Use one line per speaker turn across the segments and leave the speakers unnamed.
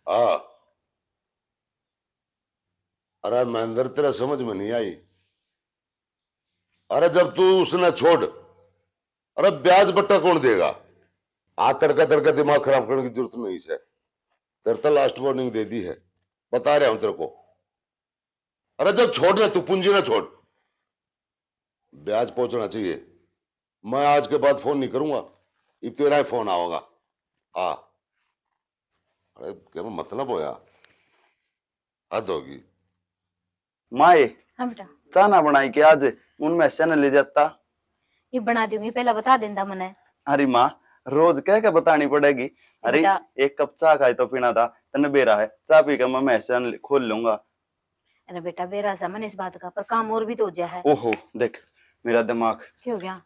हाँ। अरे महेंद्र, तेरा समझ में नहीं आई। अरे जब तू उसने छोड़, अरे ब्याज बट्टा कौन देगा? आ तड़का तड़का दिमाग खराब करने की जरूरत नहीं है। तेरे तो लास्ट वार्निंग दे दी है, बता रहा हूं तेरे को। अरे जब छोड़ना, तू पूंजी ना छोड़, ब्याज पहुंचना चाहिए। मैं आज के बाद फोन नहीं करूंगा, ये तेरा ही फोन आओगा। हाँ। अरे क्या मतलब होया, हद होगी।
माए
हाँ बेटा।
चाह ना बनाई के आज उनमें से न ले जाता।
ये बना दूंगी, पहला बता देंदा मने।
अरे माँ, रोज क्या क्या बतानी पड़ेगी। अरे एक कप चाय खाए तो पीना था, तने बेरा है चाय पी के मैं मैसेज खोल लूंगा।
अरे बेटा बेरा समन इस बात का, पर काम और भी तो हो है।
ओहो देख मेरा दिमाग
क्या हो गया?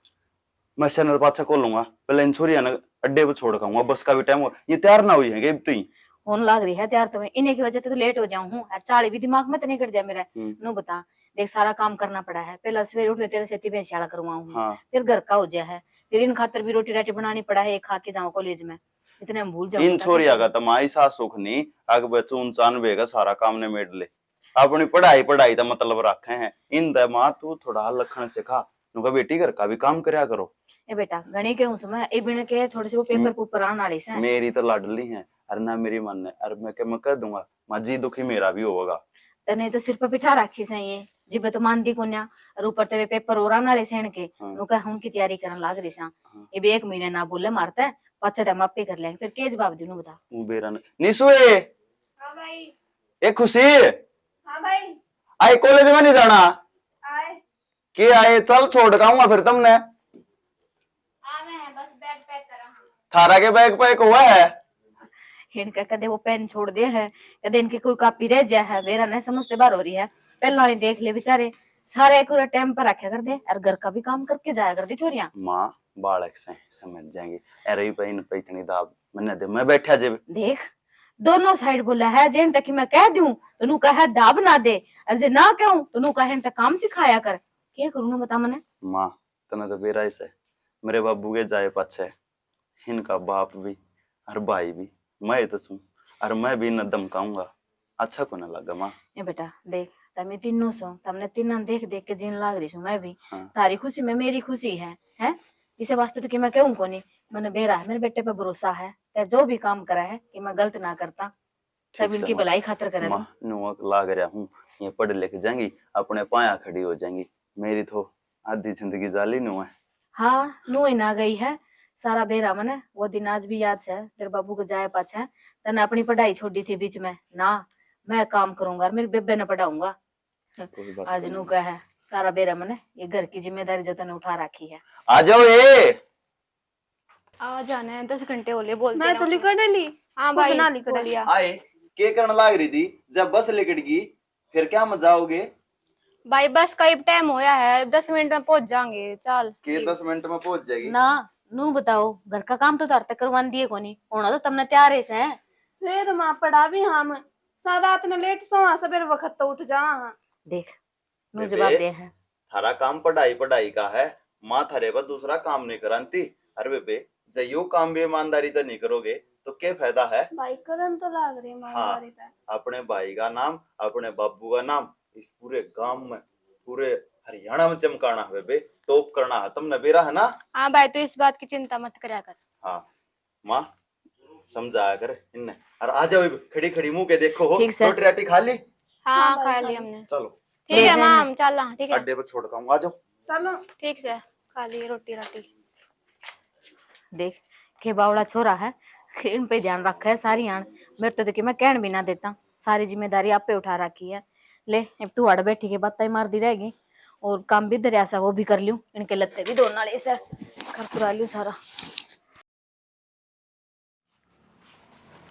मैं चैनल पाछा खोल लूंगा, पहले इन छोरी ना अड्डे पे छोड़ खाऊंगा, बस का भी टाइम हो, ये तैयार ना हुई है कि तुम
होने लग रही है तैयार तो मैं, इन्हीं की वजह से तो लेट हो जाऊं हूँ। चाली भी दिमाग में तो नहीं कट जाए मेरा। नो बता, देख सारा काम करना पड़ा है। पहला सवेरे उठने तेरे से बेचारा करवाऊं,
हाँ।
फिर घर का हो जाए है, फिर इन खातर भी रोटी राटी बनानी पड़ा है, खा के जाऊं कॉलेज में, इतने हम भूल जाऊं।
इन छोरिया का तमाई सा सुख नहीं, आग बच्चों उनचान बेगा सारा काम ने मेड ले। अपनी पढ़ाई पढ़ाई का मतलब रखे हैं इन द माँ, तू थोड़ा लखन सिखा, नुका बेटी घर का भी काम करया करो।
ए बेटा गणी के उसमें ए बिन के थोड़े से वो पेपर ऊपर आने वाले से।
मेरी तो लाडली है, अरे ना मेरी मन है, अरे मैं कह दूंगा माँ जी, दुखी मेरा भी होगा।
तने तो सिर पर बिठा रखी से ये जिब तो मानती कोन्या, और ऊपर तेरे पेपर और आने वाले सेण के नुका हम की तैयारी करन लाग रही सा। ये भी 1 महीने ना बोले मारता है, पछे ते मापी कर लेंगे, फिर के जवाब दूं बता।
ऊ बेरा निसुए।
हाँ भाई।
एक खुशी।
हाँ भाई।
आए कॉलेज में नहीं जाना?
आए।
के आए चल छोड़ खाऊंगा फिर तुमने।
हाँ मैं बस बैग पैक कर रहा हूँ।
थारा के बैग पैक हुआ है?
इनका कदे वो पेन छोड़ दिया है, कदे इनकी कोई कॉपी रह गया है, मेरा नहीं समझते बार हो रही है। पहला ही देख ले बेचारे, सारे पूरा टाइम पर रखा कर दे, और घर का भी काम करके जाया कर दी छोरियां।
माँ बालक से समझ जाएंगे, अरे पे इतनी दाब मैंने दे, मैं बैठा जे
देख दोनों साइड बोला है, जेन तक मैं कह दूं तो नु कहे दाब ना दे, और जे ना कहूं तो नु कहे तक काम सिखाया कर। क्या करूं ना बता मने।
माँ तने तो बेरा से मेरे बाबू के जाए पाछे, इनका बाप भी और भाई भी मैं तो सुन, और मैं भी न धमकाऊंगा, अच्छा को ना लगा माँ।
ए बेटा देख, तमे तीनों सो, तमने तीनों देख देख के जीन लाग रही हूं मैं भी।
हाँ।
तारी खुशी में मेरी खुशी है, हैं? इसे वास्ते तो कि मैं कहूं कोनी, मैंने बेरा है, मेरे बेटे पे भरोसा है, ते जो भी काम करा है कि मैं गलत ना करता, सब इनकी भलाई खातिर करे।
माँ नुआ लाग रहा हूँ, ये पढ़ लिख जाएंगी, अपने पाया खड़ी हो जाएंगी, मेरी तो आधी जिंदगी जाली नु है।
हाँ नु ही ना गई है सारा बेरा मने। वो दिन आज भी याद है, तेरे बाबू को जाए पाछे तने अपनी पढ़ाई छोड़ी थी बीच में ना, मैं काम करूंगा और मेरे बेबे ने पढ़ाऊंगा। आज नु का है सारा बेरा मने, ये घर की जिम्मेदारी जो तने उठा रखी है।
आ जाओ ये
आ जाना है, 10 घंटे होले बोलते
मैं तो लिखा डाली।
हाँ भाई
ना लिखा
लिया।
आए के करने लाग रही थी, जब बस लिकट गई फिर क्या मजा आओगे?
भाई बस का टाइम होया है, 10 मिनट में पहुंच जाएंगे। चल
के 10 मिनट में पहुंच जाएगी
ना। नू बताओ घर का काम तो तार तक करवान दिए कोनी, होना तो तमने तैयार है।
फिर मां पढ़ा भी हम सारा रात ने लेट सोवा, सवेरे वक्त तो उठ जा।
देख नू जवाब दे है,
थारा काम पढ़ाई पढ़ाई का है, माँ थारे पर दूसरा काम नहीं कराती। अरे बेबे जब यो काम भी ईमानदारी से नहीं करोगे तो क्या फायदा है?
भाई करन तो लाग रही ईमानदारी पे।
अपने भाई का नाम, अपने बाबू का नाम इस पूरे गांव में, पूरे हरियाणा में चमकाना है बेबे, टॉप करना है, तुमने बेरा है ना?
हाँ भाई तो इस बात की चिंता मत करा कर।
हाँ माँ समझाया कर इन्हें। और आ जाओ खड़ी खड़ी मुंह के देखो हो, रोटी राटी खा ली?
हाँ खा ली हमने।
चलो
ठीक है माम, चल ठीक है,
अड्डे पर छोड़ कर आ जाओ।
चलो
ठीक से खा ली रोटी राटी।
देख के बावड़ा छोरा है, इन पे ध्यान रखा है सारी आन। मेरे तो देखिए मैं कहन भी ना देता, सारी जिम्मेदारी आप पे उठा रखी है। ले अब तू अड़ बैठी के बात मार दी रहेगी, और काम भी दरिया सा वो भी कर लूं, इनके लत्ते भी दोनों वाले से कर पुरा लूं सारा।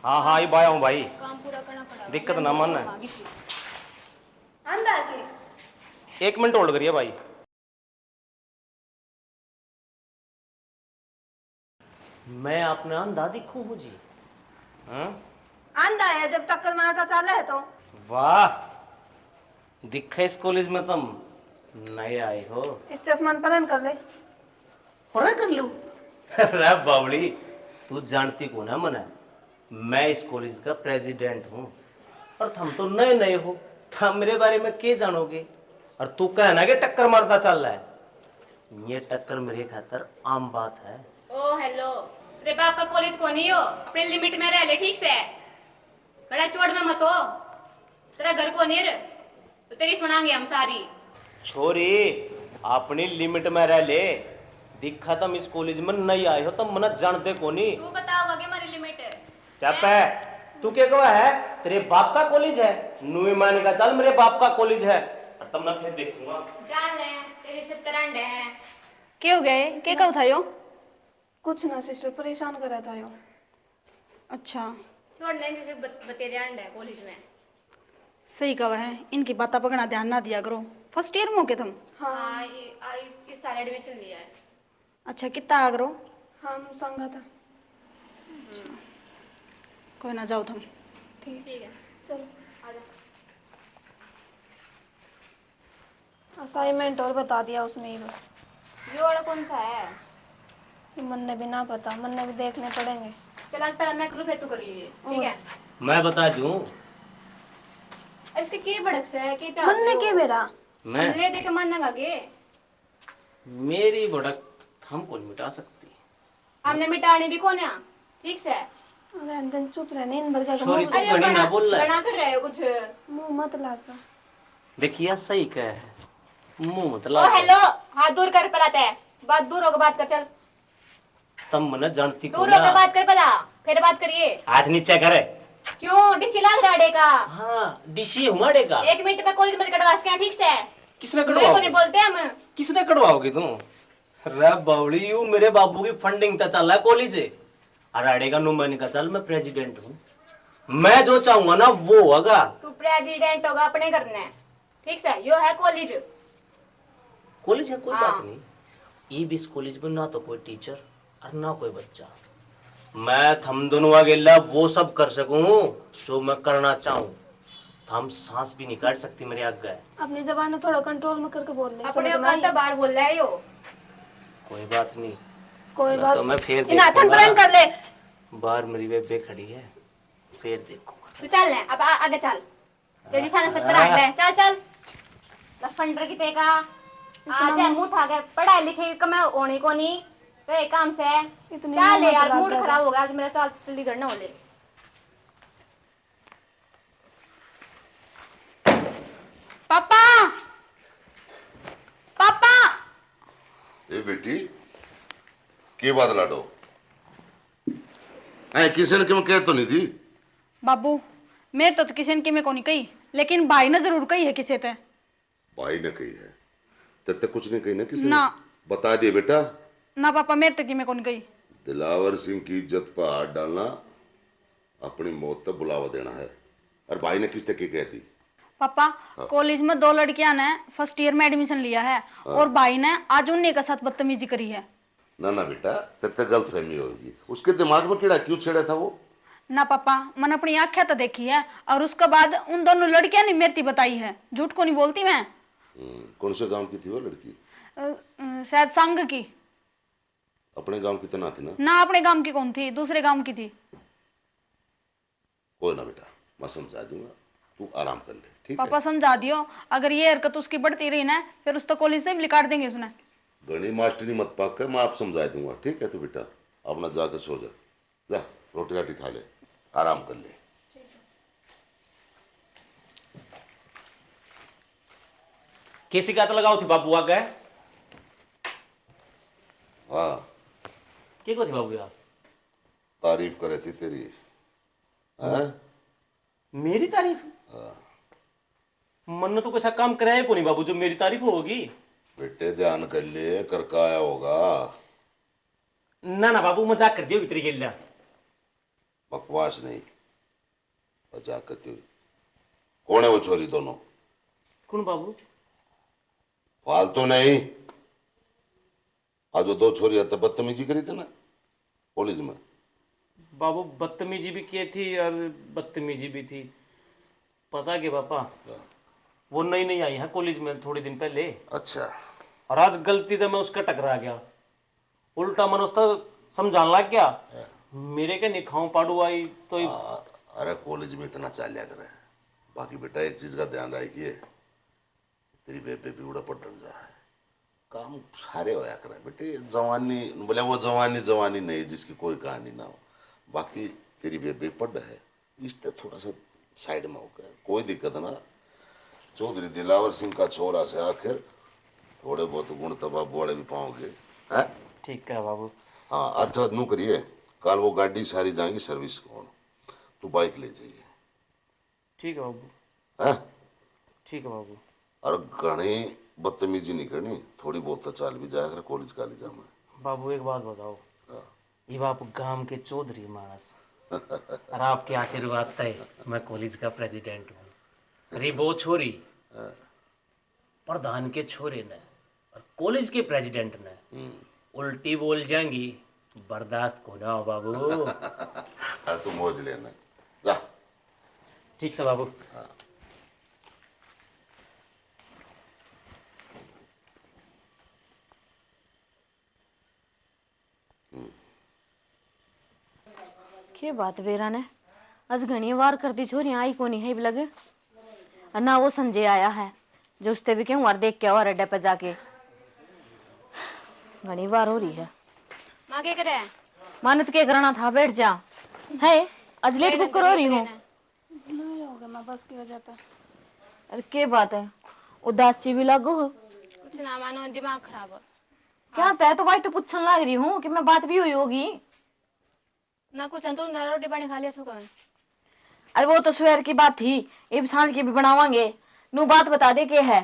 हाँ हाँ ये बाया हूँ भाई,
काम पूरा करना पड़ा,
दिक्कत ना मन है।
अंदा के
1 मिनट होल्ड करिए भाई। मैं आपने अंधा दिखूं हूँ जी? हाँ
अंदा है, जब टक्कर मारता चला है तो।
वाह, दिखा इस कॉलेज में तुम नए आए हो।
इस चश्मा पहन कर ले।
और कर लू। अरे बावली तू जानती कौन है मने, मैं इस कॉलेज का प्रेसिडेंट हूँ और तुम तो नए नए हो, तुम मेरे बारे में क्या जानोगे? और तू कहना कि टक्कर मारता चल रहा है, ये टक्कर मेरे खातर आम बात है।
ओ हेलो, तेरे बाप का कॉलेज को नहीं हो, अपने लिमिट में रह ले, ठीक से? बड़ा चोट में मत हो, तेरा घर को नहीं तो तेरी सुनाएंगे हम सारी।
छोरी अपनी लिमिट में रह ले, दिखा तुम इस कॉलेज में नहीं आए हो, तुम मना जानते को नहीं।
तू बताओगा कि हमारी लिमिट है?
चुप है, तू क्या कहा है? तेरे बाप का कॉलेज है, नुई मानी का चल मेरे बाप का कॉलेज है, और तब मैं फिर देखूंगा।
जान ले, तेरे 70 अंडे हैं।
क्या हो गए? क्या कहा था यो?
कुछ ना सिस्टर, परेशान कर रहा था यो।
अच्छा,
छोड़ लेंगे जैसे बतेरे अंडे हैं कॉलेज में।
सही कहा है, इनकी बातें पकड़ना ध्यान ना दिया करो। फर्स्ट ईयर में हो के तुम?
हाँ, इस साल एडमिशन लिया है।
अच्छा, कितना आ करो?
हम संगा था।
कोई ना, जाओ तुम।
ठीक है,
चलो
आजा।
असाइनमेंट और बता दिया उसने ही।
ये वाला कौन सा है?
मन ने भी ना पता, मन ने भी देखने पड़ेंगे।
चल आज पहले मैं करूँ फिर तू कर लीजिए, ठीक है?
मैं बता दूं,
अब इसके के भड़क से है, के चाह
मन ने के मेरा
मैं
ले दे के मन ना गे।
मेरी भड़क हम कौन मिटा सकती?
हमने मिटाने भी कौन है, ठीक से?
दिन चुप रह, नींद भर जाएगा।
छोरी,
मुंह-
तू
अरे
घड़ी ना बोल रहा है।
बना कर रहे हो कुछ?
मुंह मत लागा।
देखिए सही कह है, मुंह मत
ओ
ला।
हेलो, हाथ दूर कर पलाते है, बात दूर होकर बात कर, चल
तुम मने जानती को
दूर
ना।
होकर बात कर पला, फिर बात करिए।
हाथ नीचे करे।
क्यों डिसी लाग रहा का?
हाँ, डिशी हमारे का।
1 मिनट में कॉलेज में कटवास के, ठीक से?
किसने
मुझे को नहीं
कटवाओगे?
बोलते हम।
किसने कटवाओगे तुम? रे बावड़ी, यू मेरे बाबू की फंडिंग तो चल रहा है कॉलेज है, अराड़े का नुमानी का चल, मैं प्रेसिडेंट हूँ, मैं जो चाहूंगा ना वो होगा।
तू प्रेसिडेंट होगा अपने करने, ठीक से? यो है कॉलेज।
कॉलेज है, कोई
हाँ।
बात नहीं। ई बीस कॉलेज में ना तो कोई टीचर और ना कोई बच्चा, मैं थम दोनों अकेला वो सब कर सकूं जो मैं करना चाहूं। हम सांस भी नहीं काट सकती मेरे आगे।
अपनी जबान में थोड़ा कंट्रोल में करके बोल ले।
अपने
समझ में
औकात
आई?
बाहर बोल रहा है यो।
कोई बात नहीं,
कोई
ना
बात
तो मैं फिर
इन हाथन
देखूंगा।
प्लान कर ले।
बाहर मेरी बेबे खड़ी है, फिर देखूंगा।
तू चल ले, अब आगे चल। तेजी साना 70 अंडे हैं, चल चल। बस फंडर की तेका आज है मुंह उठा के पढ़ाई लिखाई का मैं होनी को नहीं तो एक काम से
इतनी
चल
हिम्मत
यार,
लग
मूड
गया
खराब हो गया आज मेरा, चल जल्दी करना हो ले।
पापा, पापा।
ए बेटी के बात लाडो ऐ किसी ने क्यों कह तो नहीं थी?
बाबू, मेरे तो किसी ने की मैं को नहीं कही, लेकिन भाई ने जरूर कही है किसी ते।
भाई ने कही है, तेरे तक कुछ नहीं कही ना किसी ने?
ना।
बता दिए बेटा।
ना पापा, मेरे तक की मैं को नहीं कही।
दिलावर सिंह की इज्जत पर हाथ डालना अपनी मौत तक बुलावा देना है। और भाई ने किस तक की कहती?
पापा, कॉलेज में 2 लड़कियां ने फर्स्ट ईयर में एडमिशन लिया है और भाई ने आज उन्हीं के साथ बदतमीजी करी है।
ना ना बेटा, तेरे तक गलत फहमी होगी। उसके दिमाग में कीड़ा क्यों छेड़ा था वो?
ना पापा, मैंने अपनी आंखें तो देखी है और उसके बाद उन दोनों लड़कियां ने मेरी बताई है, झूठ को नहीं बोलती मैं।
कौन से गांव की थी वो लड़की?
शायद संग की।
अपने गांव की तो ना थी ना?
ना, अपने गांव की कौन थी, दूसरे गांव की थी।
कोई ना बेटा, मैं समझा दूंगा, तू आराम कर ले, ठीक है?
पापा समझा दियो, अगर ये हरकत उसकी बढ़ती रही ना फिर उस तो कॉलेज से भी निकाल देंगे उसने।
गणी मास्टरी मत पाक कर, मैं आप समझा दूंगा, ठीक है? तो बेटा अपना जाकर सो जा, जा रोटी राटी खा ले, आराम कर ले।
किसी शिकायत लगाओ थी बाबू आगे?
हाँ,
क्या को थी बाबू यार?
तारीफ करे थी तेरी। हैं?
मेरी तारीफ? मन ने तो कैसा काम कराया को नहीं बाबू जो मेरी तारीफ होगी।
बेटे ध्यान कर ले, कर का आया होगा।
ना ना बाबू, मजाक कर दियो इतनी के लिए।
बकवास नहीं, मजाक करती हुई। कौन है वो छोरी दोनों?
कौन बाबू?
फालतू नहीं। आज वो 2 छोरी है तो बदतमीजी करी थी ना कॉलेज में।
बाबू बदतमीजी भी की थी और बदतमीजी भी थी। पता के पापा, वो नई नई आई है कॉलेज में थोड़े दिन पहले,
अच्छा,
और आज गलती से मैं उसका टकरा गया। उल्टा मन उसका समझाने लग गया मेरे के निखाऊं पाड़ू आई तो
अरे कॉलेज में इतना चालिया करे। बाकी बेटा एक चीज का ध्यान रखिए, तेरी बेबे भी बड़ा पढ़ जा है, काम सारे होया करे बेटे। जवानी बोले वो जवानी जवानी नहीं जिसकी कोई कहानी ना हो। बाकी तेरी बेबे पढ़ है, इससे थोड़ा सा साइड में होकर कोई दिक्कत ना। चौधरी दिलावर सिंह का छोरा से आखिर थोड़े बहुत गुण तबाब वाले भी पाओगे हैं।
ठीक है बाबू।
हाँ अच्छा नू करिए, कल वो गाड़ी सारी जाएंगी सर्विस को, तू बाइक ले जाइए।
ठीक है बाबू।
हैं
ठीक है बाबू।
और घनी बदतमीजी नहीं करनी, थोड़ी बहुत तो चाल भी जाया कर कॉलेज कॉलेज में।
बाबू एक बात बताओ, ये बाप गांव के चौधरी मानस और आपके आशीर्वाद तय मैं कॉलेज का प्रेसिडेंट हूँ। अरे वो छोरी प्रधान के छोरे ने और कॉलेज के प्रेसिडेंट ने उल्टी बोल जाएंगी, बर्दाश्त को ना हो बाबू।
अरे तू मौज लेना जा।
ठीक से बाबू।
के बात बेरा ने आज घनी वार करती छोरी आई को नहीं है लगे। ना वो संजय आया है जो उसते भी क्यों वार देख के और अड्डे पे जाके घनी वार हो रही है।
माँ क्या करे?
मानत के करना था, बैठ जा। है आज लेट कुकर हो रही हूँ।
नहीं हो गया मैं बस की वजह से।
अरे के बात है, उदास सी भी लागो हो।
कुछ ना मानो, दिमाग खराब है।
क्या तय तो भाई तो पूछने लग रही हूँ कि मैं बात भी हुई होगी।
ना कुछ तुम रोटी पानी खा लिया सुबह में?
अरे वो तो सवेर की बात थी, अब सांझ की भी बनावांगे। नू बात बता दे के है।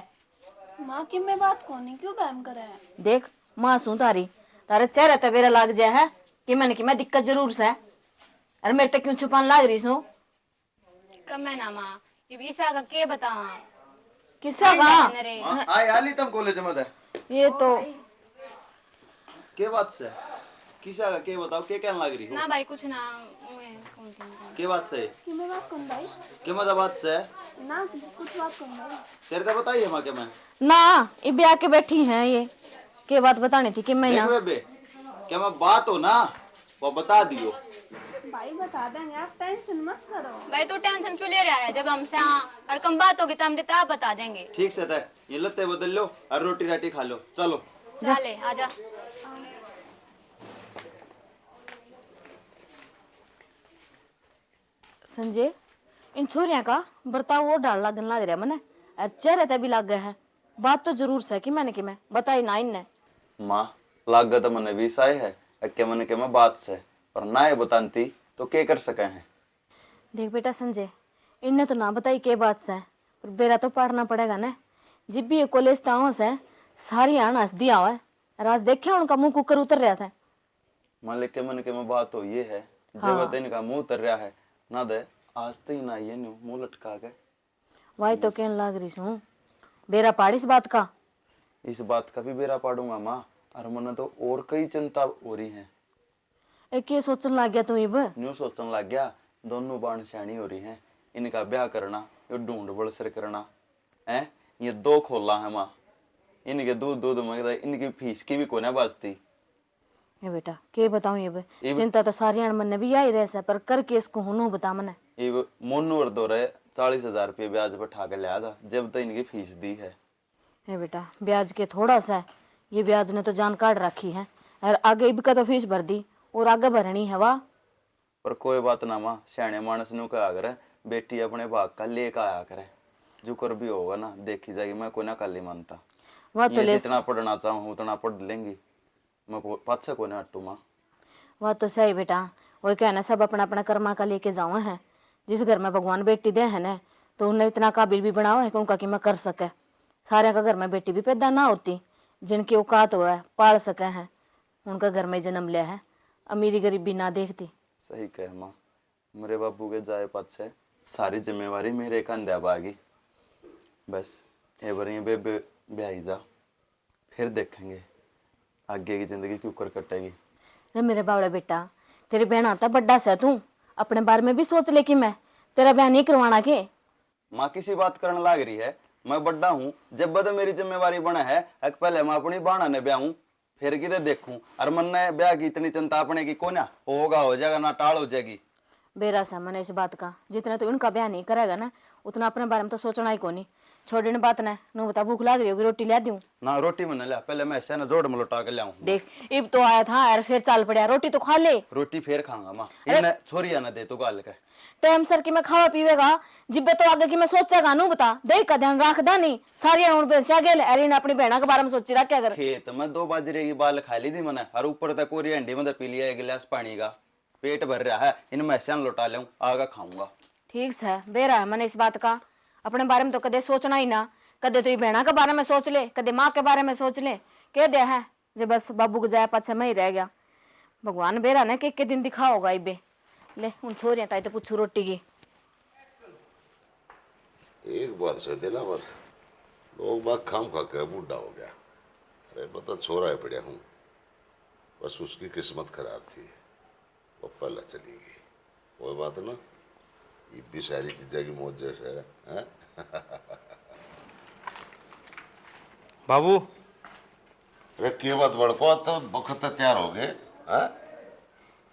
माँ की मैं बात को नहीं क्यों बहम करे है?
देख माँ सू तारे चेहरे तवेरा लाग जाए है कि मैं दिक्कत जरूर से। अरे मेरे तक क्यों छुपान लाग रही सू?
कम है ना माँ, ये ईसा का के बतावा?
किस्सा का?
अरे
आय आली तुम कॉलेज में
ये तो
के बात से किसा का के बताओ, के कहने लग रही हो?
ना भाई कुछ ना, मैं कौन सी
के बात से
कि मैं बात कौन भाई?
के मजा बात से
ना कुछ बात कौन भाई?
तेरे तो बताइए माँ के मैं
ना ये ब्याह के बैठी हैं। ये के बात बतानी थी कि मैं
देख
ना
बेबे, क्या मैं बात हो ना वो बता दियो।
भाई बता देंगे आप, टेंशन मत करो।
भाई तू टेंशन क्यों ले रहा है? जब हमसे और कम बात होगी तो हम देता आप बता देंगे।
ठीक से तय ये लत्ते बदल लो और रोटी राटी खा लो, चलो।
चले आजा।
संजय इन छोरिया का बर्ताव और डाल लगन लग रहा मने। और चेहरे ते भी लग गए है। बात तो जरूर से कि मैंने कि मैं बताई ना इनने।
माँ लागत मने भी साय है अक्के मन के मैं बात से और ना ये बताती तो के कर सके हैं।
देख बेटा संजय, इनने तो ना बताई के बात से, पर बेरा तो पढ़ना पड़ेगा ना। जब भी ये कॉलेज ताओ से सारी आन हंस दिया हुआ है। और आज देखे उनका मुंह कुकर उतर रहा था।
मालिक के मन के में बात तो ये है जब इनका मुंह उतर रहा है ना दे आज तो ही ना ये मुंह लटका के
वही तो कहने लग रही हूँ, बेरा पाड़ी इस बात का।
इस बात का भी बेरा पाड़ूंगा माँ, और मन तो और कई चिंता हो रही है।
एक ये सोचने लग गया तू इब?
न्यू सोचने लग गया दोनों बाण सियाणी हो रही हैं, इनका ब्याह करना ये ढूंढ बड़सर करना है। ये दो खोला है माँ, इनके दूध दूध में इनकी फीस की भी कोने बचती।
ये बेटा के बताऊं ये
ये
चिंता तो सारी मन ने भी आई रहे से, पर करके इसको हुनू बता मने।
ये मोनू और दो रहे 40,000 रुपये ब्याज पर ठा के लिया था जब तक इनकी फीस दी है।
ये बेटा ब्याज के थोड़ा सा ये ब्याज ने तो जान काट रखी है। और आगे भी का तो फीस भर दी और आगे भरनी है वाह।
पर कोई बात ना माँ, सियाने मानस नु कहा करे बेटी अपने भाग का लेकर आया करे, जो कर भी होगा ना देखी जाएगी। मैं कोई ना काली मानता,
वह तो ले
जितना पढ़ना चाहूँ उतना पढ़ लेंगी, मैं पाछे को ना हटू माँ।
वह तो सही बेटा, वही कहना सब अपना अपना कर्मा का लेके जाओ है। जिस घर में भगवान बेटी दे है ना तो उन्हें इतना काबिल भी बनाओ है कि उनका कि मैं कर सके। सारे का घर में बेटी भी पैदा ना होती जिनकी औकात हुआ है पाल सके हैं, उनका घर में जन्म लिया है, अमीरी गरीबी ना देखती।
सही कह माँ, मेरे बाबू के जाए पाछे सारी जिम्मेवारी मेरे कंधे आ गई। बस ये बार बेबे ब्याही जा, फिर देखेंगे आगे की जिंदगी क्यों कर कटेगी।
अरे मेरे बावड़े बेटा, तेरी बहन आता बड्डा सा, तू अपने बारे में भी सोच ले कि मैं तेरा ब्याह नहीं करवाना के।
माँ किसी बात करने लग रही है, मैं बड्डा हूँ जब बद मेरी जिम्मेवारी बना है पहले मैं अपनी बाणा ने ब्याहूं, फिर किधर देखूं। और मन ने ब्याह की इतनी चिंता अपने की को ना होगा हो जाएगा ना टाल हो जाएगी।
बेरा सा मन इस बात का, जितना तो उनका ब्याह नहीं करेगा ना उतना अपने बारे में तो सोचना ही कोनी। छोड़ी ने बात ना, नु बता भूख लाग रही होगी, रोटी ला दूं?
ना रोटी मन लिया, पहले मैं ऐसे ना जोड़ में लौटा के लाऊं।
देख इब तो आया था यार, फिर चाल पड़ा, रोटी तो खा ले।
रोटी फिर खाऊंगा माँ, इन्हें छोरी ना दे तो गाल के
टाइम सर की मैं खावा पीवेगा, जिब्बे तो आगे की मैं सोचेगा। नु बता देख का ध्यान रखदा नहीं, सारी उन बेसिया गेल अरे ने अपनी बहना के बारे में सोची रख। अगर
खेत में 2 बाजरे की बाल खा ली थी मैंने, और ऊपर तक कोरी हंडी में पी लिया 1 गिलास पानी का। पेट भर रहा है, इन मैसे लौटा लूं, आगा खाऊंगा।
ठीक है बेरा है मन इस बात का, अपने बारे में तो कदे सोचना ही ना। कदे तो बहना के बारे में सोच ले, कदे माँ के बारे में सोच ले, कह दे है जे बस बाबू को जाए पाछे मैं ही रह गया। भगवान बेरा ने के दिन दिखा होगा इबे। ले उन छोरियां ताई तो पूछू रोटी की।
एक बात से दिला पर लोग बात खाम खा के बूढ़ा हो गया। अरे बता छोरा है पड़िया हूँ, बस उसकी किस्मत खराब थी, वो पहला चली गई। वो बात ना, ये भी सारी चीजें की मौज जैसे है।
बाबू
अरे के बात बड़को तो बखत तैयार हो गए हैं?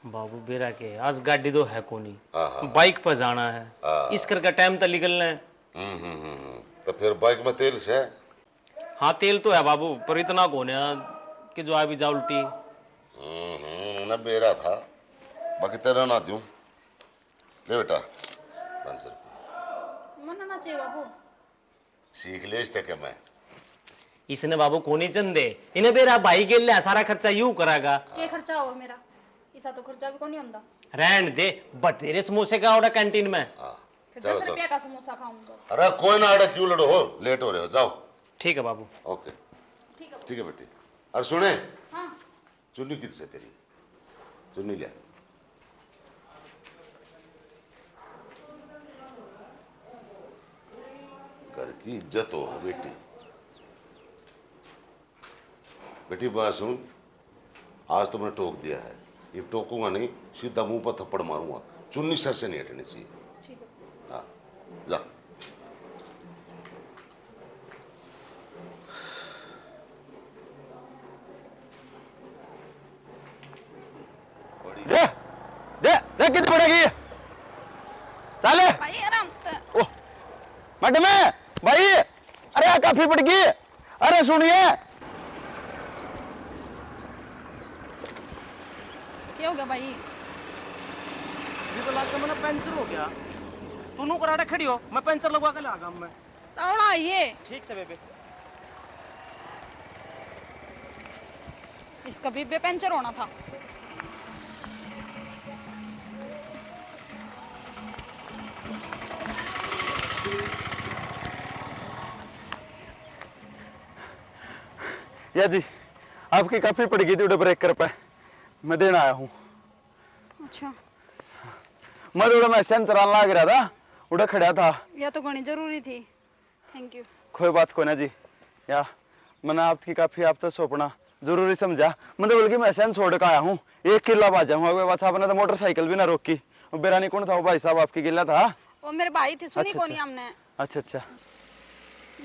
बाबू बेरा के आज गाड़ी तो है कोनी,
हाँ।
बाइक पर जाना है, इस कर का टाइम तो निकलना है।
तो फिर बाइक में तेल से?
हाँ तेल तो है बाबू, पर इतना कौन है कि जो अभी जा उल्टी।
ना बेरा था, बाकी तेरा ना दूं। ले बेटा 500 रुपये
मना ना चाहिए बाबू।
सीख ले इससे के मैं।
इसने बाबू कोनी चंदे, इन्हें बेरा भाई के लिए सारा खर्चा यूं करागा।
ये खर्चा और मेरा इसा तो खर्चा भी कोनी होंदा।
रहन दे, बटेरे समोसे का ऑर्डर कैंटीन में।
फिर
चलो
10 रुपया का समोसा खाऊंगा।
अरे कोई ना अड़ा, क्यों लड़ो हो, लेट हो रहे हो, जाओ।
ठीक है बाबू।
ओके ठीक है बेटी। और सुने,
हाँ
चुन्नी किससे तेरी, चुन्नी लिया। घर की इज्जत हो बेटी। बेटी बात सुन, आज तो मैंने टोक दिया है, ये टोकूंगा नहीं, सीधा मुंह पर थप्पड़ मारूंगा। चुन्नी सर से नहीं हटनी चाहिए। हाँ जा।
दे दे दे कितनी पड़ेगी चले
भाई आराम से।
ओ मैडम भाई, अरे काफी पड़ गई। अरे सुनिए,
क्या हो गया भाई?
ये तो लास्ट में पंचर हो गया, तू कराटा खड़ी हो, मैं पंचर लगवा के लागा मैं।
तौड़ा ये
ठीक से बेबे।
इसका भी पंचर होना था।
या जी आपकी काफी पड़ गई थी उड़े ब्रेकर पे, मैं देना आया हूँ।
अच्छा
मैं उड़ा मैसेज चलाने लग रहा था, उड़ा खड़ा था।
यह तो घनी जरूरी थी, थैंक यू।
कोई बात को ना जी, या मैंने आपकी काफी आप तो सौंपना जरूरी समझा, मतलब बल्कि मैसेज छोड़ के आया हूँ। 1 किला बाजा हूँ, अगर बात आपने तो मोटरसाइकिल भी ना रोकी। बेरानी कौन था वो भाई साहब, आपकी गिला था?
वो मेरे भाई थे, सुनी
अच्छा,
कोनी
अच्छा।
हमने।
अच्छा अच्छा।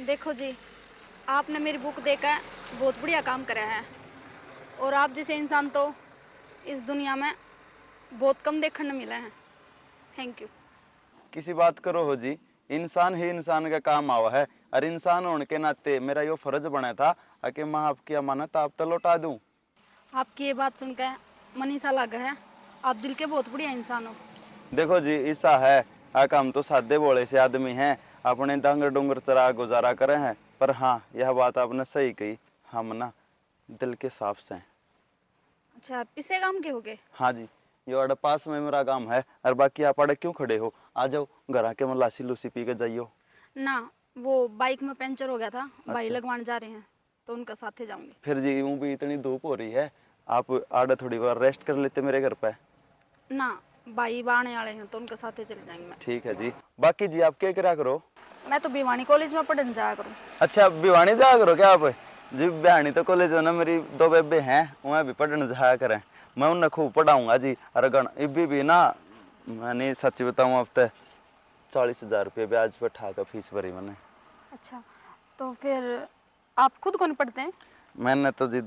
देखो जी, आपने मेरी बुक देखकर बहुत बढ़िया काम करा है, और आप जैसे इंसान तो इस दुनिया में बहुत कम देखने मिले हैं। Thank you.
किसी बात करो हो जी, इंसान ही इंसान का काम आवा है, और इंसान होने के नाते मेरा यो फर्ज बना था कि मैं आपकी अमानत आप तक लौटा दूं।
आपकी ये बात सुनकर मनीषा लगा है, आप दिल के बहुत बढ़िया इंसान हो।
देखो जी ऐसा है, आका हम तो सादे बोले से आदमी हैं, अपने डांगर डूंगर चरा गुजारा करे हैं, पर हाँ यह बात आपने सही कही, हम ना दिल के साफ से हैं।
अच्छा, आप इसे काम के हो गए?
हाँ जी, ये अड़ पास में मेरा काम है, और बाकी आप अड़ क्यों खड़े हो, आ जाओ घर आके मैं लासी लूसी पी के जाइयो।
ना, वो बाइक में पंचर हो गया था, भाई लगवाने जा रहे हैं तो उनका साथे जाऊंगी।
फिर जी यूं भी इतनी धूप हो रही है, आप आड़ थोड़ी बार रेस्ट कर लेते मेरे घर पे।
ना, भाई आने वाले हैं तो उनके साथे चले जाएंगे मैं।
ठीक है जी। बाकी जी आप क्या करा करो?
मैं तो भिवानी कॉलेज में पढ़ने जाया करूँ।
अच्छा भिवानी जाया करो क्या आप? जी भिवानी तो कॉलेज है ना, मेरी 2 बेबे हैं, वहाँ भी पढ़ने जाया करें, मैं उन्हें खूब पढ़ाऊंगा जी। अरे गण इबी भी ना, मैंने सच्ची बताऊँ अब तक 40,000 रुपये ब्याज पर ठा कर फीस भरी मैंने।
अच्छा, तो फिर आप खुद कौन पढ़ते हैं?
मैंने तो जी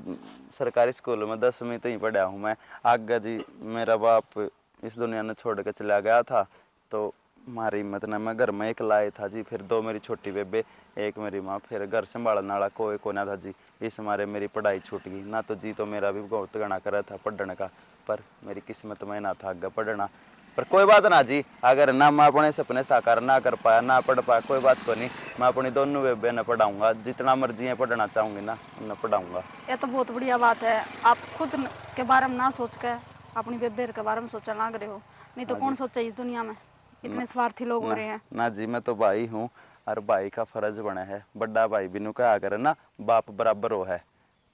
सरकारी स्कूल में 10वीं तक ही पढ़ा हूँ मैं। आगे जी मेरा बाप इस दुनिया ने छोड़ के चला गया था, तो हमारी हिम्मत ने मैं घर में एक लाए था जी। फिर 2 मेरी छोटी बेबे, एक मेरी माँ, फिर घर संभालने वाला कोई को ना था जी। इस मारे मेरी पढ़ाई छूट गई ना। तो जी तो मेरा भी बहुत गणा करा था पढ़ने का, पर मेरी किस्मत में ना था आगे पढ़ना। पर कोई बात ना जी, अगर ना मैं अपने सपने साकार ना कर पाया, ना पढ़ पाया, कोई बात को नहीं। मैं अपनी दोनों बेबे ने पढ़ाऊंगा, जितना मर्जी है पढ़ना चाहूंगी ना उन्हें पढ़ाऊंगा।
ये तो बहुत बढ़िया बात है। आप खुद के बारे में ना सोच के अपनी बेबे के बारे में सोचा लाग रहे हो, नहीं तो कौन सोचे इस दुनिया में, इतने स्वार्थी लोग हो रहे हैं।
ना जी मैं तो भाई हूँ, और भाई का फर्ज बना है। बड़ा भाई बिनु कहा करे ना बाप बराबर हो है।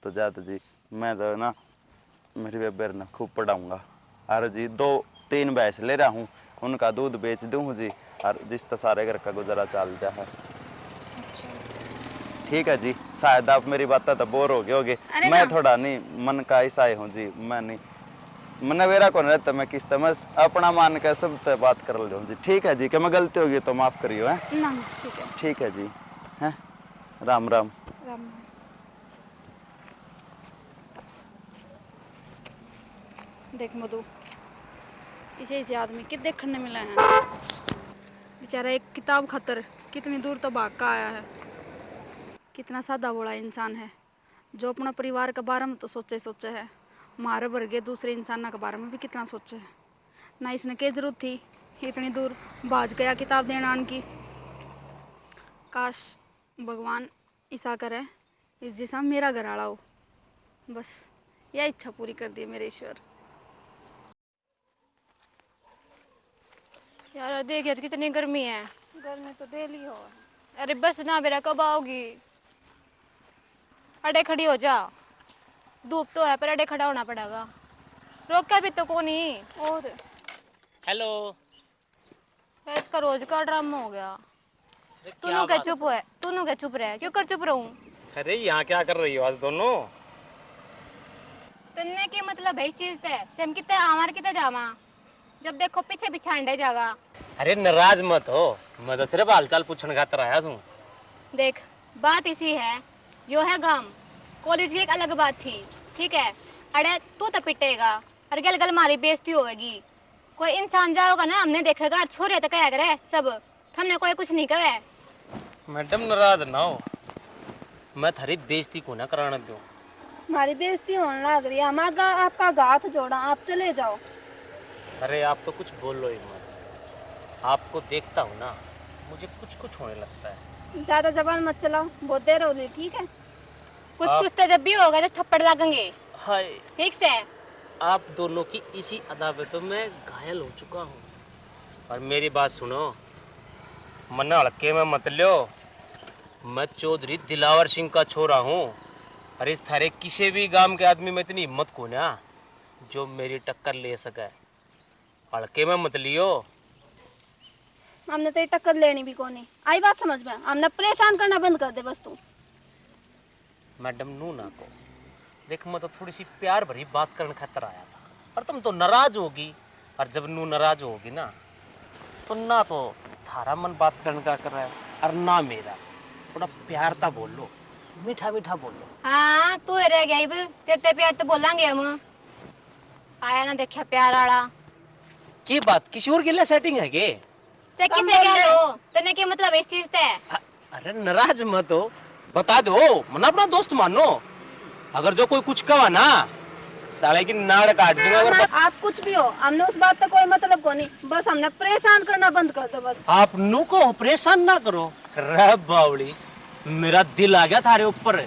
तो जात जी मैं तो ना मेरी बेबे ने खूब पढ़ाऊंगा। और जी 2-3 भैंस ले रहा हूँ, उनका दूध बेच दूँ जी, और जिस तो सारे घर का गुजारा चल जा है। ठीक है जी, शायद आप मेरी बात तो बोर हो गए होगे। मैं थोड़ा नहीं मन का ऐसा ही हूँ जी, मैं नहीं मन मेरा कौन रहता, मैं किस तरह अपना मान के सब से बात कर लूँ जी। ठीक है जी, कि मैं गलती होगी तो माफ करियो है।
ना ठीक है।
ठीक है जी, हैं राम राम।
राम। देख मधु, इसे आदमी कि देखने मिला है बेचारा, एक किताब खातर कितनी दूर तो भाग का आया है। कितना सादा बोला इंसान है, जो अपना परिवार के बारे में तो सोचे है, मारे वर्गे दूसरे इंसान के बारे में भी कितना सोचे है। ना इसने क्या जरूरत थी इतनी दूर भाज गया किताब देने आन की। काश भगवान ऐसा करे इस जैसा मेरा घर आड़ा हो, बस यह इच्छा पूरी कर दी मेरे ईश्वर।
यार देख यार कितनी गर्मी है।
गर्मी तो डेली हो।
अरे बस ना मेरा कब आओगी? अड़े खड़ी हो जा, धूप तो है पर अड़े खड़ा होना पड़ेगा। रोक क्या भी तो कौन ही।
और
हेलो।
इसका रोज का ड्रामा हो गया। तूनु क्या चुप है, तूनु क्या चुप रहे, क्यों कर चुप रहूं?
अरे यहाँ क्या कर रही हो आज दोनों?
तन्ने के मतलब है इस चीज ते चम किते आमार किते जामा, जब देखो पीछे पीछे अंडे जागा।
अरे नाराज मत हो, मैं तो सिर्फ हालचाल पूछने खातर आया हूँ।
देख बात इसी है, यो है गांव, कॉलेज की एक अलग बात थी, ठीक है। अरे तू तो पिटेगा और गल गल मारी बेइज्जती होगी। कोई इंसान जाओगा ना हमने देखेगा, छोरे तो कह करे सब, हमने कोई कुछ नहीं कहे।
मैडम नाराज ना हो, मैं थारी बेइज्जती को ना कराने दूं।
हमारी बेइज्जती होने लग रही है, हमारा आपका हाथ जोड़ा, आप चले जाओ।
अरे आप तो कुछ बोल लो ही मत, आपको देखता हूँ ना मुझे कुछ कुछ होने लगता है।
ज्यादा जबान मत चलाओ, बहुत देर हो रही, ठीक है।
कुछ तो जब भी होगा जब थप्पड़ लगेंगे,
हाय,
ठीक से।
आप दोनों की इसी अदा पे तो मैं घायल हो चुका हूँ। और मेरी बात सुनो, मन हड़के में मत लो, मैं चौधरी दिलावर सिंह का छोरा हूँ। और इस थारे किसी भी गांव के आदमी में इतनी हिम्मत को ना जो मेरी टक्कर ले सके, हड़के में मत लियो।
हमने तो टक्कर लेनी भी कोनी, आई बात समझ में, हमने परेशान करना बंद कर दे बस तू।
मैडम नू ना को देख, मैं तो थोड़ी सी प्यार भरी बात करने खातर आया था, और तुम तो नाराज होगी। और जब नू नाराज होगी ना तो ना तो थारा मन बात करने का कर रहा है और ना मेरा। थोड़ा प्यार ता बोल लो, मीठा मीठा बोल लो।
हाँ तू रह गया अब, तेरे प्यार तो बोलेंगे हम। आया ना देखा प्यार आड़ा
की बात किसी और के लिए सेटिंग है के?
किसे कह रहे हो? तने के मतलब इस चीज ते?
अरे नाराज मत हो, बता दो, मना अपना दोस्त मानो। अगर जो कोई कुछ कहा ना साले की नाड़ काट दूंगा। अगर
आप कुछ भी हो, हमने उस बात का कोई मतलब को नहीं, बस हमने परेशान करना बंद कर दो बस।
आप नू को परेशान ना करो। रे बावली, मेरा दिल आ गया थारे ऊपर,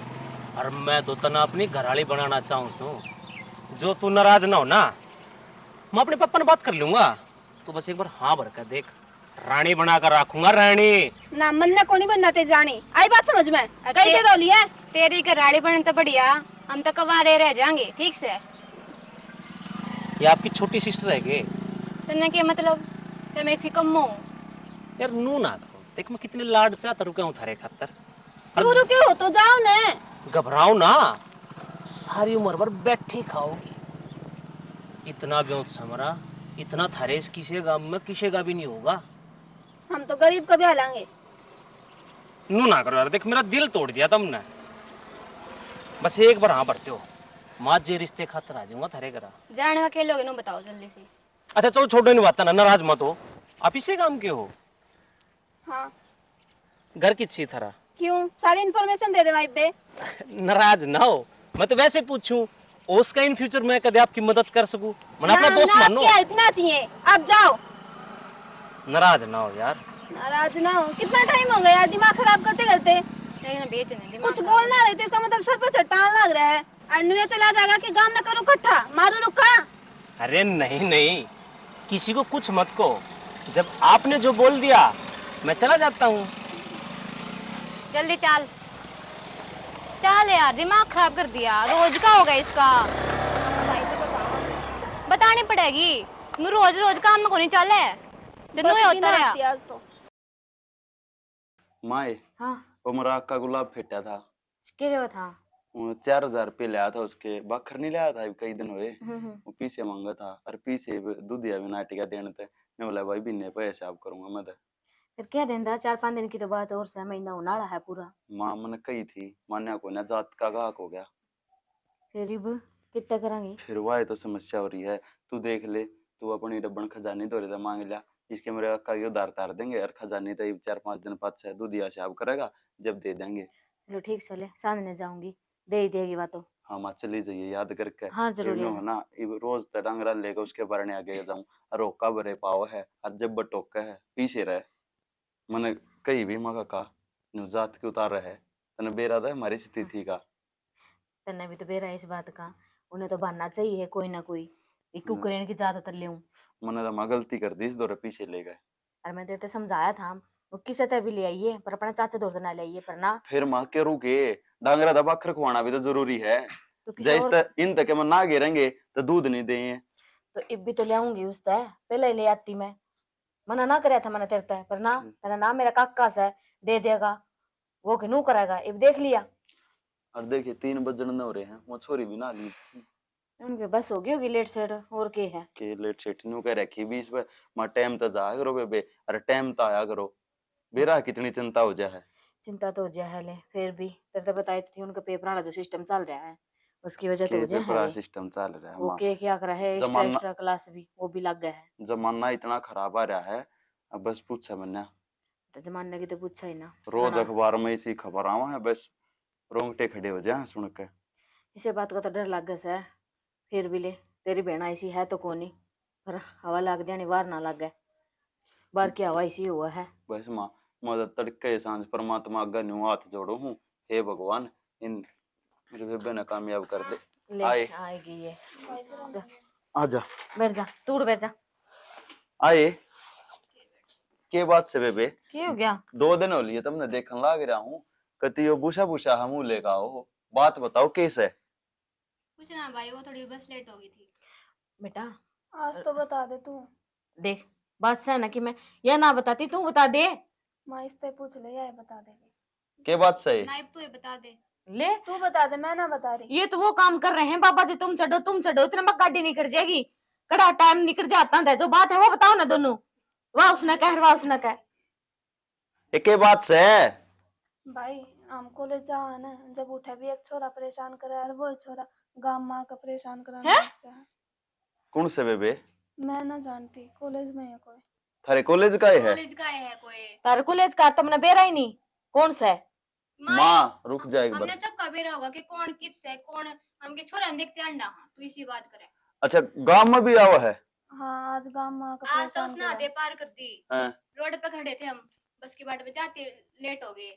और मैं तो तना अपनी घरवाली बनाना चाहूँ सू। जो तू नाराज ना हो ना, मैं अपने पापा ने बात कर लूंगा। तो बस एक बार हाँ भर कर देख, रानी बनाकर रखूंगा, रानी।
ना मन ने को नहीं बनना तेरी रानी, आई बात समझ में? कई दे रोली है
तेरी घरवाली बने तो बढ़िया, हम तो कवारे रह जाएंगे, ठीक से।
ये आपकी छोटी सिस्टर है के?
तने के मतलब मैं इसकी कम हूँ।
यार नू ना करो, देख मैं कितने लाड चाहता रुका हूँ थारे खातर।
तू रुके हो तो जाओ ने।
घबराओ ना, सारी उम्र भर बैठी खाओगी। इतना ब्योत समरा, इतना थारे इस किसी गांव में किसी का भी नहीं होगा।
हम तो गरीब कभी हलांगे।
नू ना करो यार, देख मेरा दिल तोड़ दिया तुमने। बस एक बार हाँ भरते हो, माँ जे रिश्ते खातर आ जाऊंगा थारे घरा।
जाने का खेलोगे नो बताओ जल्दी से।
अच्छा चलो छोड़ो नहीं बात ना, नाराज मत हो। आप इसे काम के हो?
हाँ
घर की छी थारा?
क्यों, सारी इन्फॉर्मेशन दे दे भाई बे।
नाराज ना हो, मैं तो वैसे पूछूं उसका इन फ्यूचर मैं कदे आपकी मदद कर सकूं, मैं अपना दोस्त मानो।
आपकी हेल्प ना चाहिए, अब जाओ।
नाराज ना हो यार।
नाराज ना हो, कितना टाइम हो गया दिमाग खराब करते करते।
लेकिन बेचने दिमाग
कुछ बोलना रहे थे, इसका मतलब सर पे चट्टान लग रहा है। अन्य चला जाएगा कि गांव न करो इकट्ठा, मारो रुका।
अरे नहीं नहीं, किसी को कुछ मत कहो, जब आपने जो बोल दिया मैं चला जाता हूँ।
जल्दी चल चल यार, दिमाग खराब कर दिया, रोज का होगा इसका। बतानी पड़ेगी, नु रोज रोज काम में कोनी चले जन्नू
बस
होता
बिना
रहा।
आती आज तो।
माए
हाँ
वो मराक का गुलाब फेटा था,
क्या हुआ था?
वो 4,000 रुपये लाया था, उसके बखर नहीं लाया था, अभी कई दिन हुए। वो पीछे मांगा था और पीछे दूधिया भी नाटिका देने थे। मैं बोला भाई बिन्ने पे हिसाब करूंगा मैं तो।
फिर क्या दिन था, 4-5 दिन की तो बात और से, महीना उनाड़ा है पूरा।
माँ मैंने कही थी, मान्या को ना जात का गाहक हो गया।
फिर अब कितना करेंगे?
फिर वह तो समस्या हो रही है, तू देख ले, तू अपनी डब्बन खजानी तो रहा मांग लिया, इसके मेरे अक्का के उधार तार देंगे और खजानी तो 4-5 दिन बाद से दूधिया हिसाब करेगा, जब दे देंगे।
चलो ठीक चले, सामने जाऊंगी, दे ही देगी बातों।
हाँ माँ चली जाइए याद करके।
हाँ जरूर
इवनो
यार।
है ना, इब रोज डांगरा लेकर उसके भरने आगे जाऊं और रोका भरे पाव है और जब बटोका है पीछे रहे। मैंने कहीं भी मगा का जात के उतार रहे तने बेरा था हमारी स्थिति का।
तन्ने भी तो बेरा है इस बात का, उन्हें तो बनना चाहिए कोई ना कोई, एक कुकरेन की ज्यादातर ले।
मैंने तो माँ गलती कर दी, इस दौरे पीछे ले गए।
अरे मैं तेरे समझाया था, वो किसे ते भी ले आइए पर अपना चाचा दौड़ ना ले आइए, पर ना
फिर माँ के रुके डांगरा दबा बखर खुआना भी तो जरूरी है।
तो किसी
जैस
और
तक इन तक हम ना गिरेंगे तो दूध नहीं देंगे।
तो इब भी तो ले आऊंगी उस तय, पहले ही ले आती मैं, मना ना कराया था मैंने तेरे तय, पर ना तेरा नाम मेरा काका से दे देगा, वो कि नू करेगा, इब देख लिया।
और देखिए 3 बजन न हो रहे हैं, वो छोरी भी ना ली
उनके बस हो गई होगी लेट सेट, और के है।
के लेट सेट न्यू कह रखी 20 पे मां टाइम तो जाया करो बेबे, अरे टाइम तो आया करो। बेरा कितनी चिंता हो जा है।
चिंता तो हो जाए है ले, फिर भी तेरे तो बताई थी उनका पेपर वाला जो सिस्टम चल रहा है उसकी वजह तो हो
के
जाए
पेपर
है।
सिस्टम चल रहा है
वो
मां।
के क्या कर रहा है, एक्स्ट्रा
जमाना
एक्स्ट्रा क्लास भी वो भी लग गया है।
जमाना इतना खराब आ रहा है, अब बस पूछा मैंने
तो जमाने की तो पूछा ही ना।
रोज
ना,
अखबार में इसी खबर आवा है, बस रोंगटे खड़े हो जाए सुन के।
इसे बात का तो डर लग गया से, फिर भी ले, तेरी बहन ऐसी है तो कोनी, पर हवा लग जानी बाहर ना लग गए, बाहर की हवा ऐसी हुआ है।
बस मां मैं तड़के सांझ परमात्मा अग्गा न्यू हाथ जोड़ू हूँ, हे भगवान इन मेरे बेबे ने कामयाब कर दे।
ले
आए
आएगी ये,
आजा
बैठ जा, तू उठ बैठ जा।
आए के बात से बेबे
क्या हो गया?
2 दिन हो लिए तुमने देखने लाग रहा हूँ, कति यो बुशा बुशा हम लेगा हो, बात बताओ कैसे।
कुछ ना भाई, वो थोड़ी बस लेट हो गई थी।
बेटा
आज तो बता दे तू।
देख, बात से है ना कि मैं या ना बताती, तू बता दे।
माँ इससे पूछ ले, या बता देगी।
के बात सही
नाइब तू ये बता दे।
ले,
तू बता दे, मैं ना बता रही।
ये तो वो काम कर रहे हैं बाबा जी, तुम चढ़ो इतना मत गाड़ी निकल जाएगी, कड़ा टाइम निकल जाता है, जो बात है वो बताओ ना दोनों, वाह उसने कह वाह उसने कह।
के बात से
भाई हम कॉलेज जा ना, जब उठे भी एक छोरा परेशान करे और वो छोरा गांव माँ का परेशान कराना है।
कौन से बेबे?
मैं ना जानती, कॉलेज में है कोई।
थारे कॉलेज का है?
कॉलेज का है कोई?
तार कॉलेज का तुमने बेरा ही नहीं, कौन सा है?
माँ रुक जा एक बार।
हमने सब कबेरा होगा कि कौन किस है, कौन हम के छोरा देखते अंडा। हाँ तू इसी बात करे।
अच्छा गांव में भी आवा है?
हाँ आज गांव माँ का
आज तो
परेशान
उसने
करा।
आधे पार कर दी,
हाँ।
रोड पे खड़े थे हम, बस की बाट पे जाते लेट हो गए,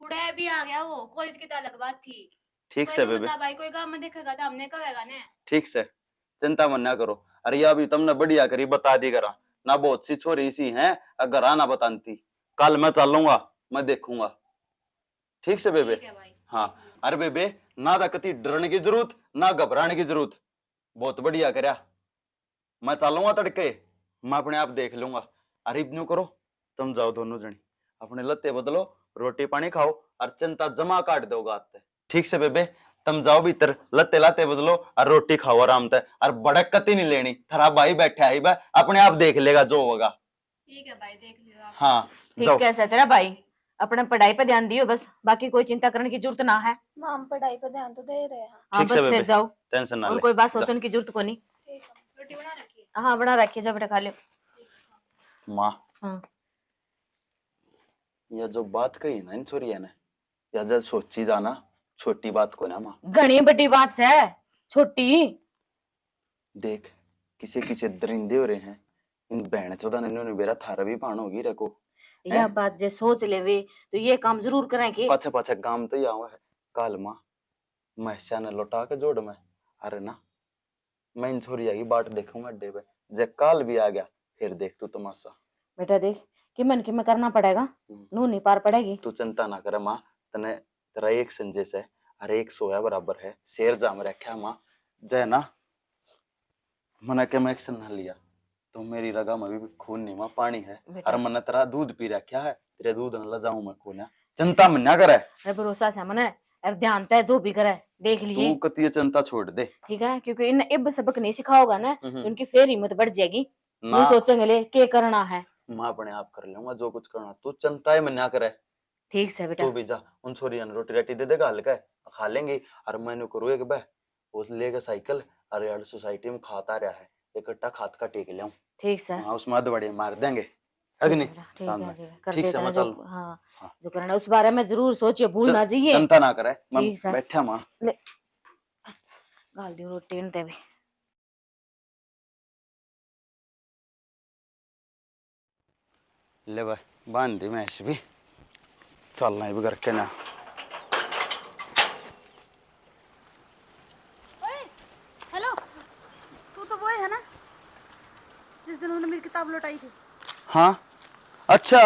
उड़े भी आ गया वो, कॉलेज की तो अलग बात थी।
ठीक
कोई
से
नहीं
बेबे,
बता भाई, कोई गांव में देखेगा तो हमने कहेगा ना।
ठीक से चिंता मत ना करो। अरे या भी तुमने बढ़िया करी बता दी करा ना, बहुत सी छोरी सी हैं, अगर आना बताती कल मैं चलूंगा, मैं देखूंगा। ठीक से बेबे?
ठीक है भाई।
हाँ अरे बेबे ना था कति डरने की जरूरत ना घबराने की जरूरत, बहुत बढ़िया करया, मैं चलूंगा तड़के, मैं अपने आप देख लूंगा। अरे न्यू करो, तुम जाओ दोनों जनी अपने लत्ते बदलो, रोटी पानी खाओ और चिंता जमा काट दो गाते। ठीक से बेबे तुम जाओ भीतर, लत्ते लाते बदलो और रोटी खाओ आराम से, और बड़क कती नहीं लेनी, थारा भाई बैठा है अपने आप देख लेगा जो होगा।
ठीक है भाई, देख लियो आप।
हाँ जाओ।
ठीक कैसे तेरा भाई, अपने पढ़ाई पे ध्यान दियो बस, बाकी कोई चिंता करने की जरूरत ना है।
माँ हम पढ़ाई पे ध्यान तो दे रहे हैं।
हाँ
ठीक से
बस फिर
बेबे,
जाओ,
टेंशन ना
और
ले।
कोई बात
जा।
सोचने की जरूरत को नहीं।
ठीक है, रोटी बना रखी है।
हाँ बना रखिए, जब बेटा खा लियो।
माँ,
हाँ
यह जो बात कही ना इन छोरिया ने, या जब सोची जाना छोटी बात को ना माँ।
घनी बड़ी बात है, छोटी।
देख किसे किसे दरिंदे हो रहे हैं, इन बहन चौदह ने इन्होंने मेरा थारा भी पान होगी रखो।
यह बात जे सोच ले वे तो ये काम जरूर करेंगे।
पाछे पाछे काम तो ही आवा है। काल माँ महसा ने लौटा के जोड़ में, अरे ना मैं इन छोरिया की बाट देखूंगा अड्डे पे, जे काल भी आ गया फिर देख तू तमाशा।
बेटा देख कि मन की में करना पड़ेगा, नू नहीं पार पड़ेगी।
तू चिंता ना करे माँ, तने तेरा एक संदेश है, अरे एक सोया बराबर है, शेर जाम रखा माँ। जय ना मना के मैं एक्शन ना लिया तो मेरी रगा में भी खून नहीं माँ पानी है।
बेटा।
अरे मैंने तेरा दूध पी रखा है, तेरे दूध न जाऊं मैं खून। चिंता मन ना करे,
अरे भरोसा से मने, अरे ध्यान तय जो भी करे देख लिए।
तू कतिय चिंता छोड़ दे
ठीक है, क्योंकि इन अब सबक नहीं सिखाओगा ना तो उनकी फिर हिम्मत बढ़ जाएगी।
ना।
वो सोचेंगे ले क्या करना है।
मैं अपने आप कर लूंगा जो कुछ करना, तू चिंता ही मन ना करे।
ठीक से बेटा।
तू भी जा उन छोरिया ने रोटी राटी दे देगा हल्का खा लेंगे। और मैंने करू एक बह वो लेके साइकिल, अरे यार सोसाइटी में खाता रहा है, इकट्ठा खात का टेक लिया।
ठीक से।
हाँ उसमें बड़े मार देंगे अग्नि
ठीक
शाम
है,
में।
ठीक है, कर
ठीक से
देते
मैं
ना जो।
चलूं।
हाँ
हाँ।
जो करना है उस बारे में जरूर सोचिए, भूल ना जाइए।
चिंता ना करे, मैं
ठीक है।
बैठा माँ।
ले गाल दियो रोटी इन भी।
ले भाई बांध दी मैं भी, चलना भी करके ना।
ओए हेलो, तू तो वो है ना जिस दिन उन्होंने मेरी किताब लौटाई थी?
हाँ अच्छा,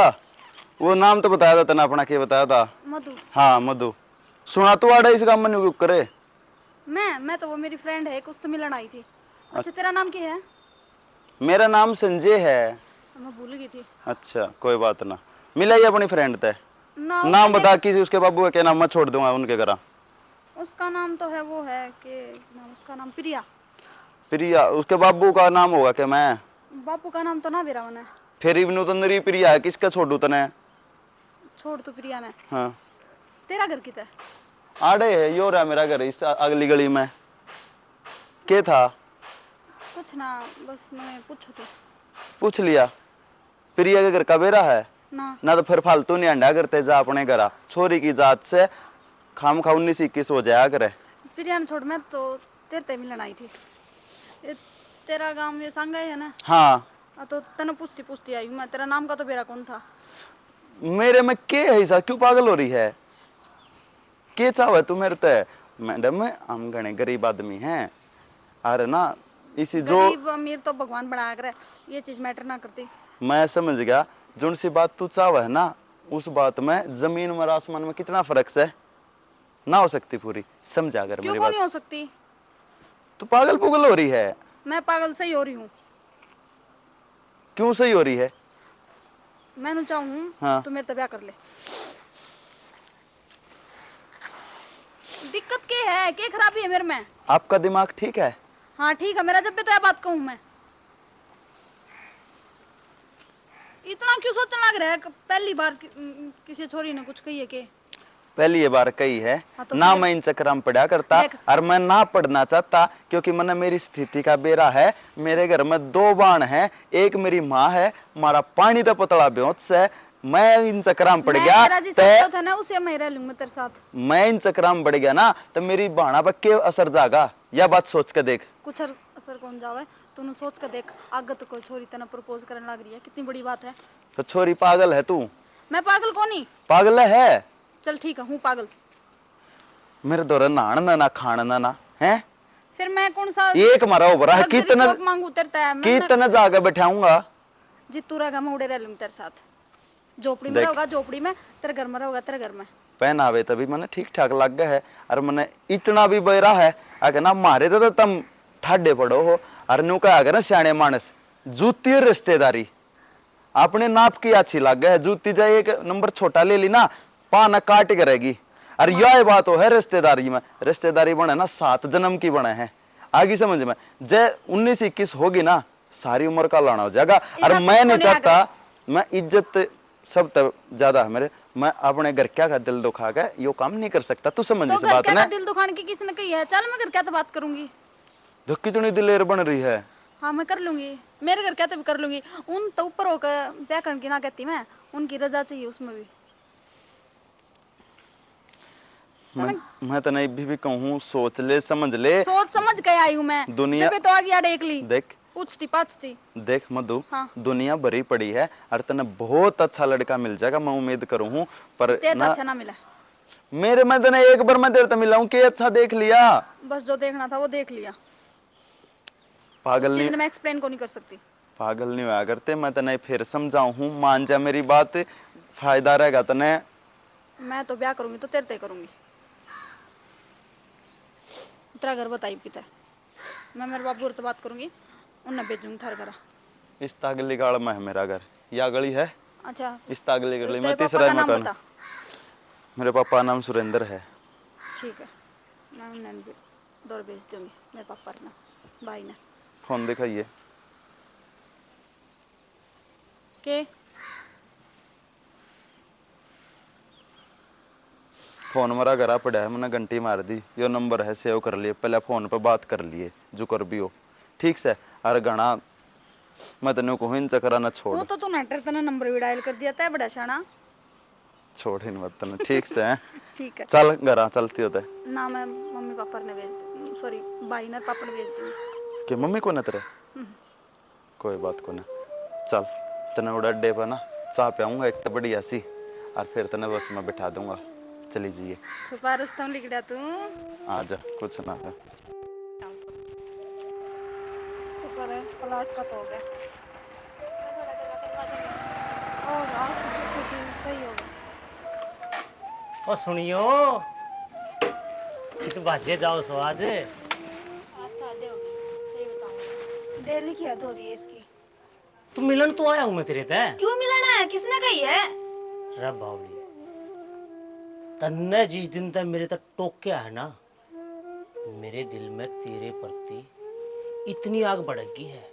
वो नाम तो बताया था तना अपना, क्या बताया था?
मधु।
हाँ मधु। सुना तो आड़ा इस काम में करे।
मैं तो वो मेरी फ्रेंड है, एक उससे मिलन आई थी। अच्छा तेरा नाम क्या है?
मेरा नाम संजय है।
मैं भूल गई थी।
अच्छा कोई बात ना, मिला ही अपनी फ्रेंड ते।
ना
नाम बता किसी उसके बाबू का क्या नाम, मैं छोड़ दूंगा उनके घर।
उसका नाम तो है वो है कि नाम उसका नाम प्रिया।
प्रिया, उसके बाबू का नाम होगा क्या? मैं
बापू का नाम तो ना बेरा है।
फिर इवनु तो नरी प्रिया है, किसका छोड़ू तने?
छोड़ तो प्रिया ने।
हाँ
तेरा घर किधर?
आड़े है यो रहा मेरा घर, इस अगली गली में। क्या था?
कुछ ना, बस मैं पूछू थी।
पूछ लिया। प्रिया के घर का बेरा है ना तो फिर फालतू नहीं अंडा करते, जा अपने घर। छोरी की जात से खाम खा 19-21 हो जाया करे।
प्रिया ने छोड़, मैं तो तेरे ते मिलन आई थी। तेरा गांव ये सांगा है ना?
हाँ
तो तने पूछती पूछती आई मैं, तेरा नाम का तो बेरा कौन था?
मेरे में के है सा, क्यों पागल हो रही है? के चाहे तू मेरे ते? मैडम हम घने गरीब आदमी हैं, अरे ना इसी जो
गरीब अमीर तो भगवान बना कर, ये चीज मैटर ना करती।
मैं समझ गया। जो सी बात तू चाहे है ना, उस बात में जमीन और आसमान में कितना फर्क है, ना हो सकती पूरी। समझा अगर
क्यों
मेरी
को
बात।
नहीं हो सकती?
तू पागल पुगल हो रही है।
मैं पागल सही हो रही हूँ।
क्यों सही हो रही है?
मैं चाहूँ
हाँ।
तू मेरे से ब्याह कर ले। दिक्कत क्या है, क्या खराबी है मेरे में?
आपका दिमाग ठीक है?
हाँ ठीक है मेरा, जब भी तो यह बात कहूँ मैं। इतना क्यों सोचने लग रहा है? पहली बार किसी छोरी ने कुछ कही है के?
पहली ये बार कही है।
हाँ तो
ना
फिर?
मैं इन चक्कर में पढ़ा करता और मैं ना पढ़ना चाहता, क्योंकि मैंने मेरी स्थिति का बेरा है। मेरे घर में 2 बाण है, एक मेरी माँ है, मारा पानी तो पतला बेहोश है। मैं इन चक्कर में पड़ गया
था ना, उसे मैं रह लूंगा तेरे साथ।
मैं इन चक्कर में पड़ गया ना तो मेरी बाणा पर क्या असर जागा, यह बात सोच के देख।
कुछ असर कौन जावे, तूने सोच कर देख। आगे तो कोई छोरी तना प्रपोज करने लग रही है, कितनी बड़ी बात है।
तो छोरी पागल है तू?
मैं पागल कौन ही?
पागल है।
चल ठीक है, हूँ पागल।
मेरे दौरे नहाना ना खाना ना है,
फिर मैं कौन सा
एक मारा उभरा है, कितना
मांगू उतरता है?
कितना जाके बैठाऊंगा।
जितू रहेगा मैं उड़े रह लूंगा तेरे साथ। झोपड़ी में रहोगा झोपड़ी में, तेरे घर में रहोगा तेरे घर में।
पहनावे तभी मैंने ठीक ठाक लग गया है, और मैंने इतना भी बहरा है आगे ना मारे तो तुम ठाडे पड़ो हो। और न्यू कहा ना सियाने मानस, जूती और रिश्तेदारी अपने नाप की अच्छी लग गया है। जूती जाए एक नंबर छोटा ले ली ना, पाना काट करेगी। और यह बात हो है रिश्तेदारी में, रिश्तेदारी बने ना 7 जन्म की बने हैं। आगे समझ में, जे 19-21 होगी ना, सारी उम्र का लाना हो जाएगा। और मैं नहीं चाहता, मैं इज्जत सब तब ज्यादा है मेरे। मैं अपने घर क्या का दिल दुखा के यो काम नहीं कर सकता, तू समझ
तो
इस
घर
बात
क्या
ना।
का दिल दुखाने की किसने कही है? चल मैं घर क्या तो बात करूंगी।
देख कितनी दिलेर बन रही है।
हाँ मैं कर लूंगी, मेरे घर क्या तो भी कर लूंगी। उन तो ऊपर होकर ब्याह करने की ना कहती मैं, उनकी रजा चाहिए उसमें भी।
मैं तो नहीं भी कहूँ, सोच ले समझ ले।
सोच समझ के आई हूँ मैं।
दुनिया-
जब ये तो आ गया देख ली,
देख
पूछती पाछती।
देख मधु,
हाँ।
दुनिया भरी पड़ी है और तने बहुत अच्छा लड़का मिल जाएगा, मैं उम्मीद करूँ हूँ। पर
तेरे तो
ना
अच्छा ना मिला।
मेरे में तने एक बार मैं तेरे तो मिला हूँ कि अच्छा देख लिया।
बस जो देखना था वो देख लिया।
पागल
उस चीज
नहीं,
ने मैं एक्सप्लेन को नहीं कर सकती।
पागल नहीं हुआ करते। मैं तने फिर समझाऊं हूँ, मान जा मेरी बात, फायदा रहेगा तने।
मैं तो ब्याह करूंगी तो तेरे ते करूंगी। तेरा घर बताई पिता, मैं मेरे बाबू से बात करूंगी, उन्हें भेजूंगी थार घर।
इस तागली गाड़ में है मेरा घर, या गली है
अच्छा
इस तागली गली में।
तेरे पापा
तीसरा
का नाम
मकान।
बता।
मेरे पापा का नाम सुरेंद्र है।
ठीक है, मैं उन्हें दौर भेज दूंगी, मेरे पापा ने, भाई ने।
फोन दिखाइए।
के
फोन मेरा घरा पड़ा है, मैंने घंटी मार दी। यो नंबर है, सेव कर लिए, पहले फोन पे बात कर लिए जो कर भी हो। ठीक से अरे घना मैं तेन कहूँ इन चक्करा ना छोड़,
वो तो तू नेटर तने नंबर भी डायल कर दिया था, बड़ा शाना।
छोड़ इन मत तने। ठीक से हैं?
ठीक है
चल घरा चलती होते
ना, मैं मम्मी पापा ने भेज, सॉरी भाई ने पापा ने भेज दूंगी।
कि मम्मी को न तेरे कोई बात को ना। चल तने उड़ा अड्डे पर ना चाह पियाऊंगा एक तो बढ़िया सी, और फिर तने बस में बिठा दूंगा, चली जाइए।
छुपा रास्ता में लिख दिया तू।
आ जा, कुछ ना है।
शुक्र है प्लाट का तो हो गया। और आज तो छुट्टी थी, सही हो गया।
ओ सुनियो, कित बाजे जाओ सो आज।
डेली की हद हो रही है इसकी।
तू मिलन तो आया हूं मैं तेरे ते।
क्यों मिलना है, किसने कही है?
रे बावली, तन्ने जिस दिन तक मेरे तक टोक्या है ना, मेरे दिल में तेरे प्रति इतनी आग भड़की है,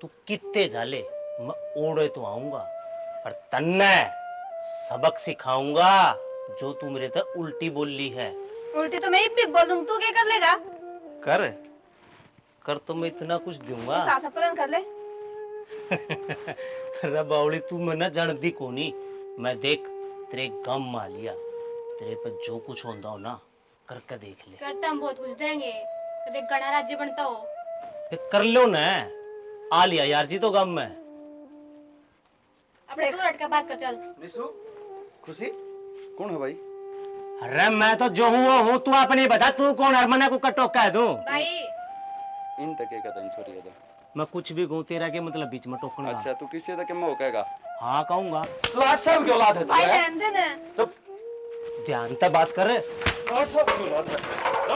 तू कितने झाले मैं ओढ़े तो आऊंगा, पर तन्ने सबक सिखाऊंगा जो तू मेरे तक उल्टी बोली है।
उल्टी तो मैं भी बोलूं, तू क्या कर लेगा?
कर कर तो मैं इतना कुछ दूंगा।
साथ अपलन कर ले।
रे बावली, तू मैं ना जानती कोनी। मैं देख तेरे गम मा लिया, तेरे पे जो कुछ होता हो ना करके देख ले।
करता हम बहुत कुछ देंगे, कभी गणा राज्य बनता हो।
फिर कर लो ना, आ लिया यार जी तो गम में।
अपने दूर हट के बात कर चल।
निशु, खुशी कौन है भाई?
अरे मैं तो जो हूँ वो हूँ, तू अपनी बता, तू कौन हरमना को कटो कह दूं?
भाई
इन तक का तन छोरी है।
मैं कुछ भी कहूँ तेरा के मतलब बीच में टोकना।
अच्छा तू किसी तक में हो कहेगा?
हाँ कहूंगा।
लाट साहब की औलाद है तू,
भाई
है?
रहने दे ना।
चुप।
ध्यान से बात कर।
लाट साहब की औलाद है।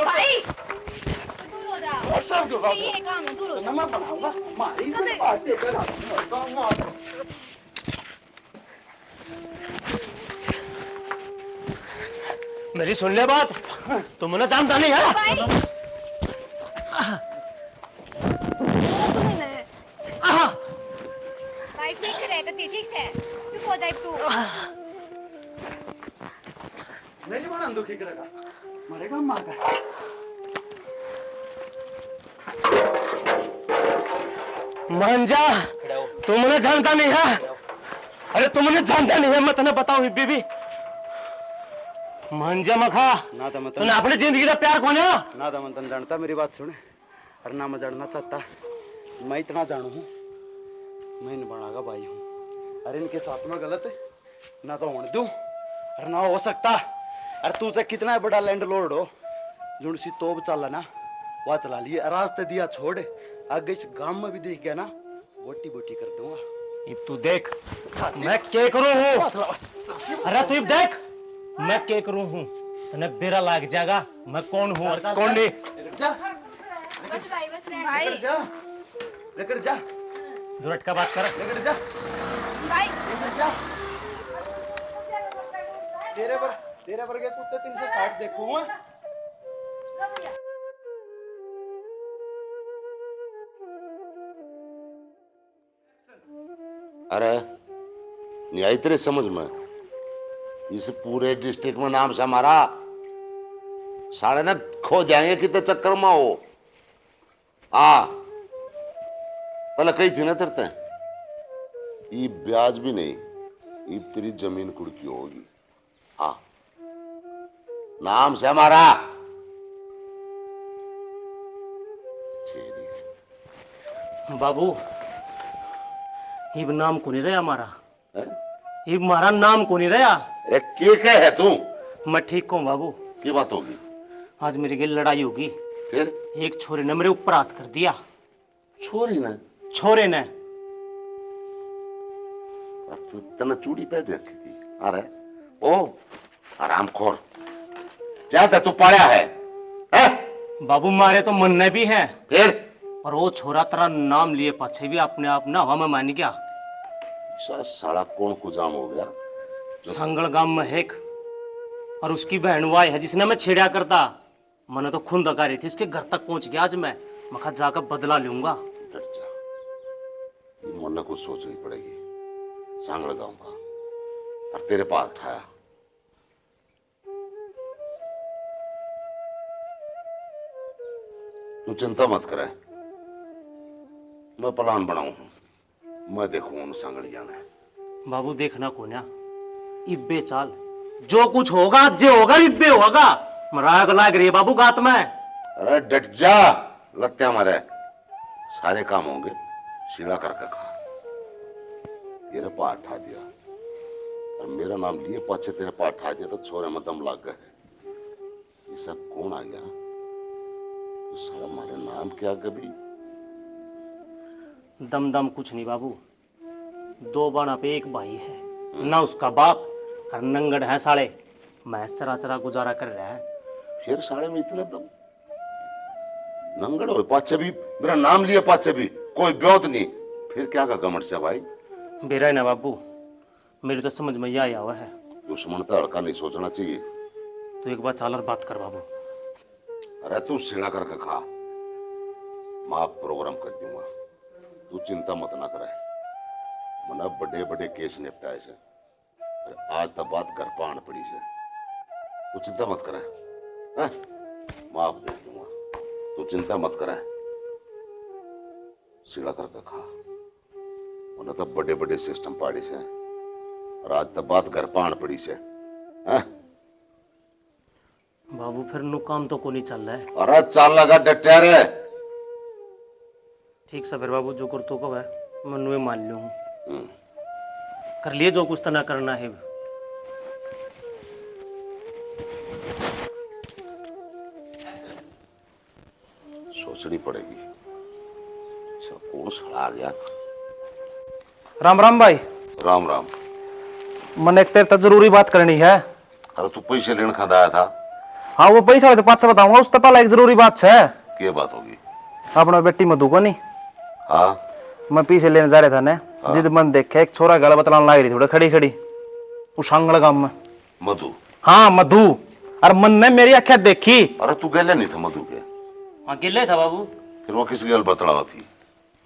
भाई
दूर हो जा।
लाट साहब की औलाद है।
ये काम है, दूर हो जा।
तो मैं बनाऊंगा मारी कोई बात देकर आऊंगा।
मेरी सुन ले बात, तुम ना जानता नहीं है।
भाई
भाई ठीक से रह, कती ठीक से चुप हो जा तू।
मेरी बड़ा दुखी करेगा, मरेगा मार का।
मंजा, तुमने जानता नहीं है। अरे तुमने जानता नहीं है, मैं तुम्हें बताऊं बीबी। मंजा मखा
ना तो
तूने अपनी जिंदगी का प्यार खोना।
ना तो मन जानता, मेरी बात सुने। और ना मैं जानना चाहता, मैं इतना जानू हूँ, मैं इन बनागा भाई हूँ। अरे इनके साथ में गलत ना तो होने दूं और ना हो सकता। अरे तू चाहे कितना बड़ा लैंडलॉर्ड हो, जो सी तोप चला ना वह चला लिए, रास्ते दिया छोड़, आगे इस गांव में भी देख गया ना, बोटी बोटी कर दूंगा।
अब तू देख मैं क्या करूं हूँ। अरे तू अब देख मैं क्या करूं हूँ, तने बेरा लाग जाएगा मैं कौन हूँ और कौन नहीं।
जा
बस भाई बस रहने
भाई
जा, लेकर जा,
दुरट का बात कर।
लेकर जा,
भाई
लेकर जा। तेरे वर्गे कुत्ते 360 देखूंगा। अरे
नहीं आई तेरे समझ में? इस पूरे डिस्ट्रिक्ट में नाम से हमारा साढ़े ना खो जाएंगे कितने चक्कर में हो। पहले कही थी ना तेरते, ये ब्याज भी नहीं, ये तेरी जमीन कुड़की होगी। हाँ, नाम से हमारा।
बाबू ये नाम को नहीं रहा हमारा,
है?
ये हमारा नाम को नहीं रहा।
अरे के है तू?
मैं ठीक हूँ बाबू।
की बात होगी?
आज मेरी गल लड़ाई होगी।
फिर
एक छोरे ने मेरे ऊपर हाथ कर दिया।
छोरी ने?
छोरे ने।
अब तू तना चूड़ी पहन रखी थी। अरे ओ आरामखोर, ज्यादा तू पढ़ा है?
बाबू मारे तो मनने भी है।
फिर
और वो छोरा तेरा नाम लिए पाछे भी अपने आप ना हवा में मान गया।
साला कौन को जाम हो गया?
संगल गांव में एक और उसकी बहन वाई है जिसने मैं छेड़ा करता। मैंने तो खुद दगा रही थी, उसके घर तक पहुंच गया आज मैं मखा जाकर बदला लूंगा।
डट जा, ये मुन्ना को सोचनी पड़ेगी सांगड़ गांव का, और तेरे पास उठाया। तू चिंता मत करे, मैं प्लान बनाऊं, मैं देखूं उन सांगड़िया ने।
बाबू देखना कोन्या, इब्बे चाल जो कुछ होगा जे होगा इब्बे होगा। मराग लाग रही है बाबू गात में।
अरे डट जा, लत्या मारे, सारे काम होंगे सीधा करके खा। तेरे पास उठा दिया और मेरा नाम लिए पाछे तेरे पास उठा दिया तो छोरे में दम लग गए। ये सब कौन आ गया? तो सारा हमारे नाम क्या कभी?
दम दम कुछ नहीं बाबू, दो बाणा पे एक भाई है ना, उसका बाप और नंगड़ है साले। मैं चरा चरा गुजारा कर रहा है।
फिर साढ़े में इतना दम? नंगड़ हो पाछे भी, मेरा नाम लिए पाछे भी, कोई ब्योत नहीं, फिर क्या का घमंड से भाई?
बेरा है ना बाबू, मेरी तो समझ में यह आया हुआ है।
दुश्मन का हड़का नहीं सोचना चाहिए।
तो एक बार चाल और बात कर बाबू।
अरे तू सीढ़ा करके खा, मैं प्रोग्राम कर दूंगा, तू चिंता मत ना करे। मना बड़े बड़े केस निपटाए से, आज तक बात घर पान पड़ी से, तू चिंता मत करे, माफ दे दूंगा, तू चिंता मत करे, सीढ़ा करके खा। उन्हें तो बड़े बड़े सिस्टम पाड़ी से, और आज तक बात घर पान पड़ी से।
बाबू फिर नु काम तो को नहीं चल रहा है।
अरे चल लगा डटे रे।
ठीक सा फिर बाबू, जो कर तो कब है मैं नुए मान लूँ। कर लिए जो कुछ तना करना है।
सोचनी पड़ेगी, सब कौन सड़ा आ गया?
राम राम भाई।
राम राम।
मन एक तेरे तक जरूरी बात करनी है।
अरे तू पैसे लेने खादा आया था?
हाँ वो पैसा तो पाँच बताऊंगा, उस तो पहले एक जरूरी बात है।
क्या बात होगी?
अपना बेटी मधु को नहीं,
हाँ
मैं पीछे लेने जा रहा था ने, जिद मन देखे एक छोरा गला बतलाने लग रही थोड़ा खड़ी खड़ी उस सांगड़ गांव में।
मधु?
हाँ मधु, और मन ने मेरी आंखें देखी।
अरे तू गले नहीं था मधु के?
अकेले था बाबू।
फिर वो किस गल बतलावा थी?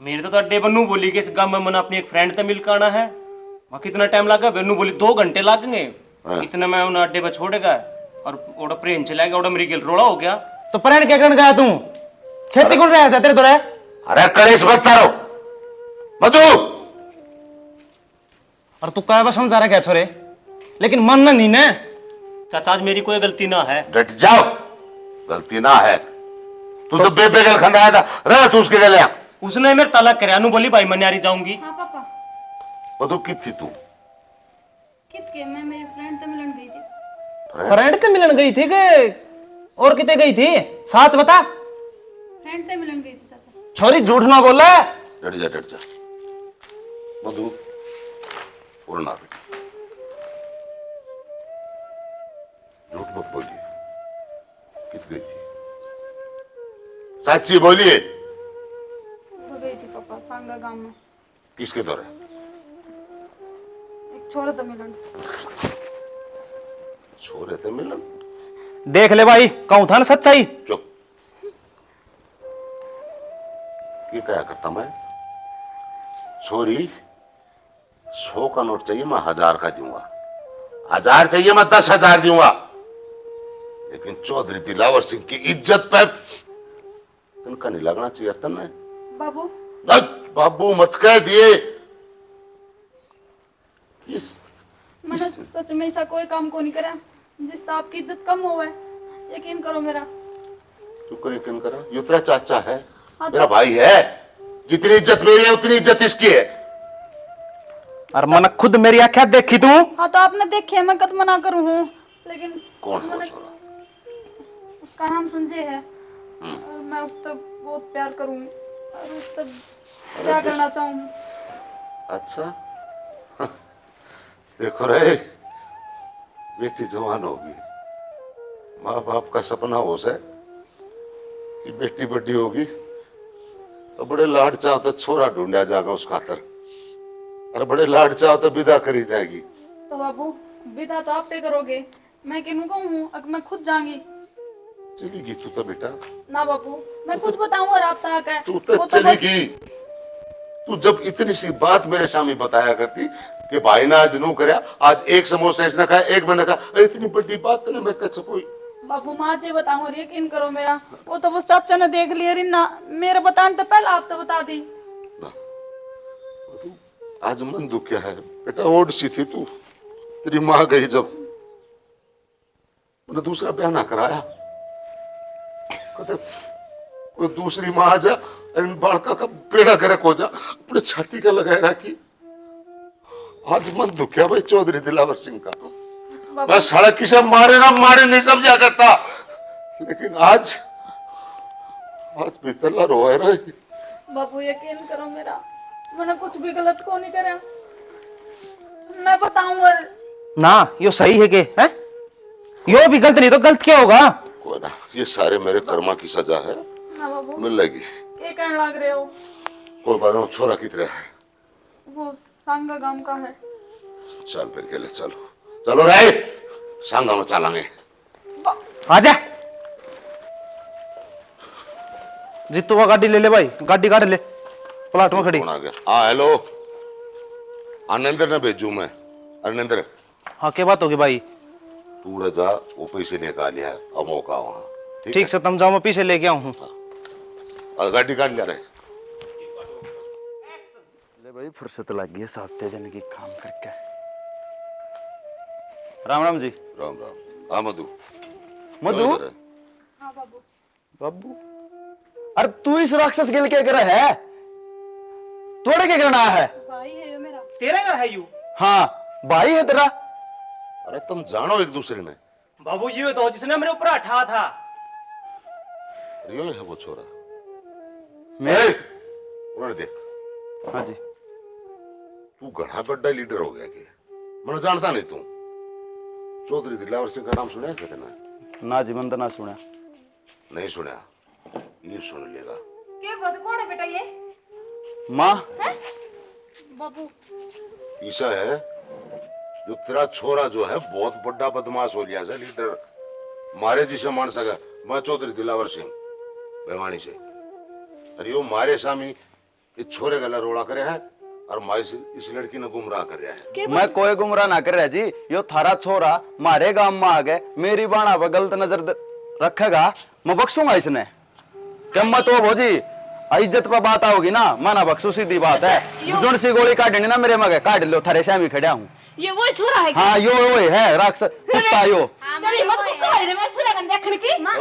मेरे तो अड्डे बन्नू बोली कि इस गांव में मैंने अपनी एक फ्रेंड से मिल आना है। वहाँ कितना टाइम लगा? बन्नू बोली 2 घंटे लग गए। इतने में उन्हें अड्डे पर छोड़ेगा और ओड़ा प्लेन चला गया, ओड़ा मेरी गिल रोड़ा हो गया।
तो प्रेण क्या करने गया तू? खेती कौन रहा है तेरे तो?
अरे कलेश बचता रहो मधु।
और तू क्या समझा रहा क्या छोरे? लेकिन मन नहीं ने।
चाचा आज मेरी कोई गलती ना है।
डट जाओ, गलती ना है। तू जब बेबे गल खंडा आया था रह तू उसके गले।
उसने मेरे तलाक करे, अनु बोली भाई मैं न्यारी जाऊंगी।
हाँ पापा।
मधु कित थी तू?
कित के मैं मेरी फ्रेंड से मिलन गई थी।
फ्रेंड से मिलन गई थी कि और कितने गई थी? सच बता।
फ्रेंड से मिलन गई थी चाचा।
छोरी झूठ ना बोला।
डट जा डट जा मधु, और ना बेटी झूठ मत बोलिए। कित गई थी? सच्ची बोलिए।
वो गई थी पापा सांगा गांव में।
किसके दौरे?
एक छोरा था मिलन।
छोरे थे मिलन?
देख ले भाई, कहूं था ना सच्चाई।
चुप। ये क्या करता मैं? छोरी 100 का नोट चाहिए, मैं 1000 का दूंगा। 1000 चाहिए, मैं 10,000 दूंगा। लेकिन चौधरी दिलावर सिंह की इज्जत पे तुमका नहीं लगना चाहिए तन्ने।
बाबू
बाबू मत कह दिए।
मैंने सच में ऐसा कोई काम को नहीं करा जिससे आपकी इज्जत कम हो है, यकीन करो मेरा।
तू कर यकीन करा, ये तेरा चाचा है,
हाँ
मेरा भाई है। जितनी इज्जत मेरी है उतनी इज्जत इसकी है।
और मन खुद मेरी आंखें देखी तू।
हाँ तो आपने देखे, मैं कद मना करूँ हूँ, लेकिन
कौन है वो छोरा?
उसका नाम संजय है और मैं उससे बहुत प्यार करूँ और उससे क्या करना चाहूँ।
अच्छा देखो रे, बेटी जवान होगी, माँ बाप का सपना हो से कि बेटी बड़ी होगी तो बड़े लाड चाहो तो छोरा ढूंढा जाएगा उस खातर, और बड़े लाड चाहो तो विदा करी जाएगी।
तो बाबू विदा तो आप पे करोगे, मैं किन्हू कहूँ? अब मैं खुद जाऊंगी।
चलेगी तू तो बेटा?
ना बाबू, मैं खुद बताऊँ और आप तक है
तू तो चलेगी। तू जब इतनी सी बात मेरे सामने बताया करती कि भाई ने आज नू करया, आज एक समोसा इसने खाया, एक मैंने खाया, अरे इतनी बड़ी बात तो नहीं मैं कह कोई।
बाबू माँ जी बताऊँ और यकीन करो मेरा, वो तो बस चाचा ने देख लिया रिन्ना, मेरे बताने तो पहले आप तो बता दी।
तू आज मन दुखिया है बेटा, ओड सी थी तू, तेरी माँ गई जब, मैंने दूसरा ब्याह ना कराया, कहते कोई दूसरी माँ आ जा, इन बालका का बेड़ा गर्क हो जा, अपने छाती का लगाए रखी। आज मन दुखिया भाई चौधरी दिलावर सिंह का। मैं सारा किसे मारे ना मारे नहीं समझा करता, लेकिन आज भीतर रोए रहे।
बाबू यकीन करो मेरा, मैंने कुछ भी गलत को नहीं करा, मैं बताऊं और
ना यो सही है के है? यो भी गलत नहीं तो गलत क्या होगा?
कोई ना, ये सारे मेरे कर्मा की सजा है,
ना बाबू
मिल लेगी।
क्या कहने लग रहे हो?
कोई बात नहीं, छोरा कितने है?
वो सांगा गांव का है।
चल फिर के ले चलो, चलो रे सांगा में चलेंगे।
आजा जीतू का गाड़ी ले ले भाई, गाड़ी काट ले, प्लाट में खड़ी।
कौन आ गया? हाँ हेलो, आनंदर ने भेजू मैं। आनंदर
हाँ क्या बात होगी भाई?
तू उड़े जा, वो पैसे निकाल लिया अब मौका वहां।
ठीक से तुम जाओ, मैं पीछे लेके आऊँ हूँ।
गाड़ी काट लिया रे।
ले भाई फुर्सत लग गई 7 दिन की काम करके।
राम राम जी।
राम राम। हाँ मधु।
मधु?
क्या इधर है?
हाँ बाबू।
बाबू अरे तू इस राक्षस गिल के घर है? तोड़े के करना है?
भाई है यो मेरा।
तेरा घर है यू?
हाँ भाई है तेरा।
अरे तुम जानो एक दूसरे ने?
बाबू ये तो जिसने मेरे ऊपर हटा था।
यो है वो छोरा।
मेरे
उन्होंने देख,
हाँ जी।
तू घड़ा बड़ा लीडर हो गया कि मैंने जानता नहीं तू। चौधरी दिलावर सिंह का नाम सुना है क्या ना?
ना जी, मैंने ना सुना।
नहीं सुना, ये सुन लेगा।
क्या बात, कौन है बेटा ये?
माँ
बाबू
ईसा है जो तेरा छोरा जो है बहुत बड़ा बदमाश हो गया, लीडर मारे जिसे मान सका। मैं चौधरी दिलावर सिंह बेवानी से, अरे यो मारे सामी इस छोरे गला रोड़ा करे है और माँ इस लड़की ने गुमराह कर रहा है।
मैं कोई गुमराह ना कर रहा जी, यो थारा छोरा मारे गांव में आ गए, मेरी बाणा पर गलत नजर रखेगा, मैं बख्शूंगा इसने। क्या मत हो भोजी, इज्जत पर बात आओगी ना, माना बख्शू, सीधी बात है। जुड़ सी गोली काटनी ना मेरे मगे, काट लो, थारे सामी खड़ा हूँ।
ये वो छोरा है
हाँ यो वो है राक्षस कुत्ता यो।
तेरी मत कुत्ता है रे, मैं छोरा कन देखने की।
माँ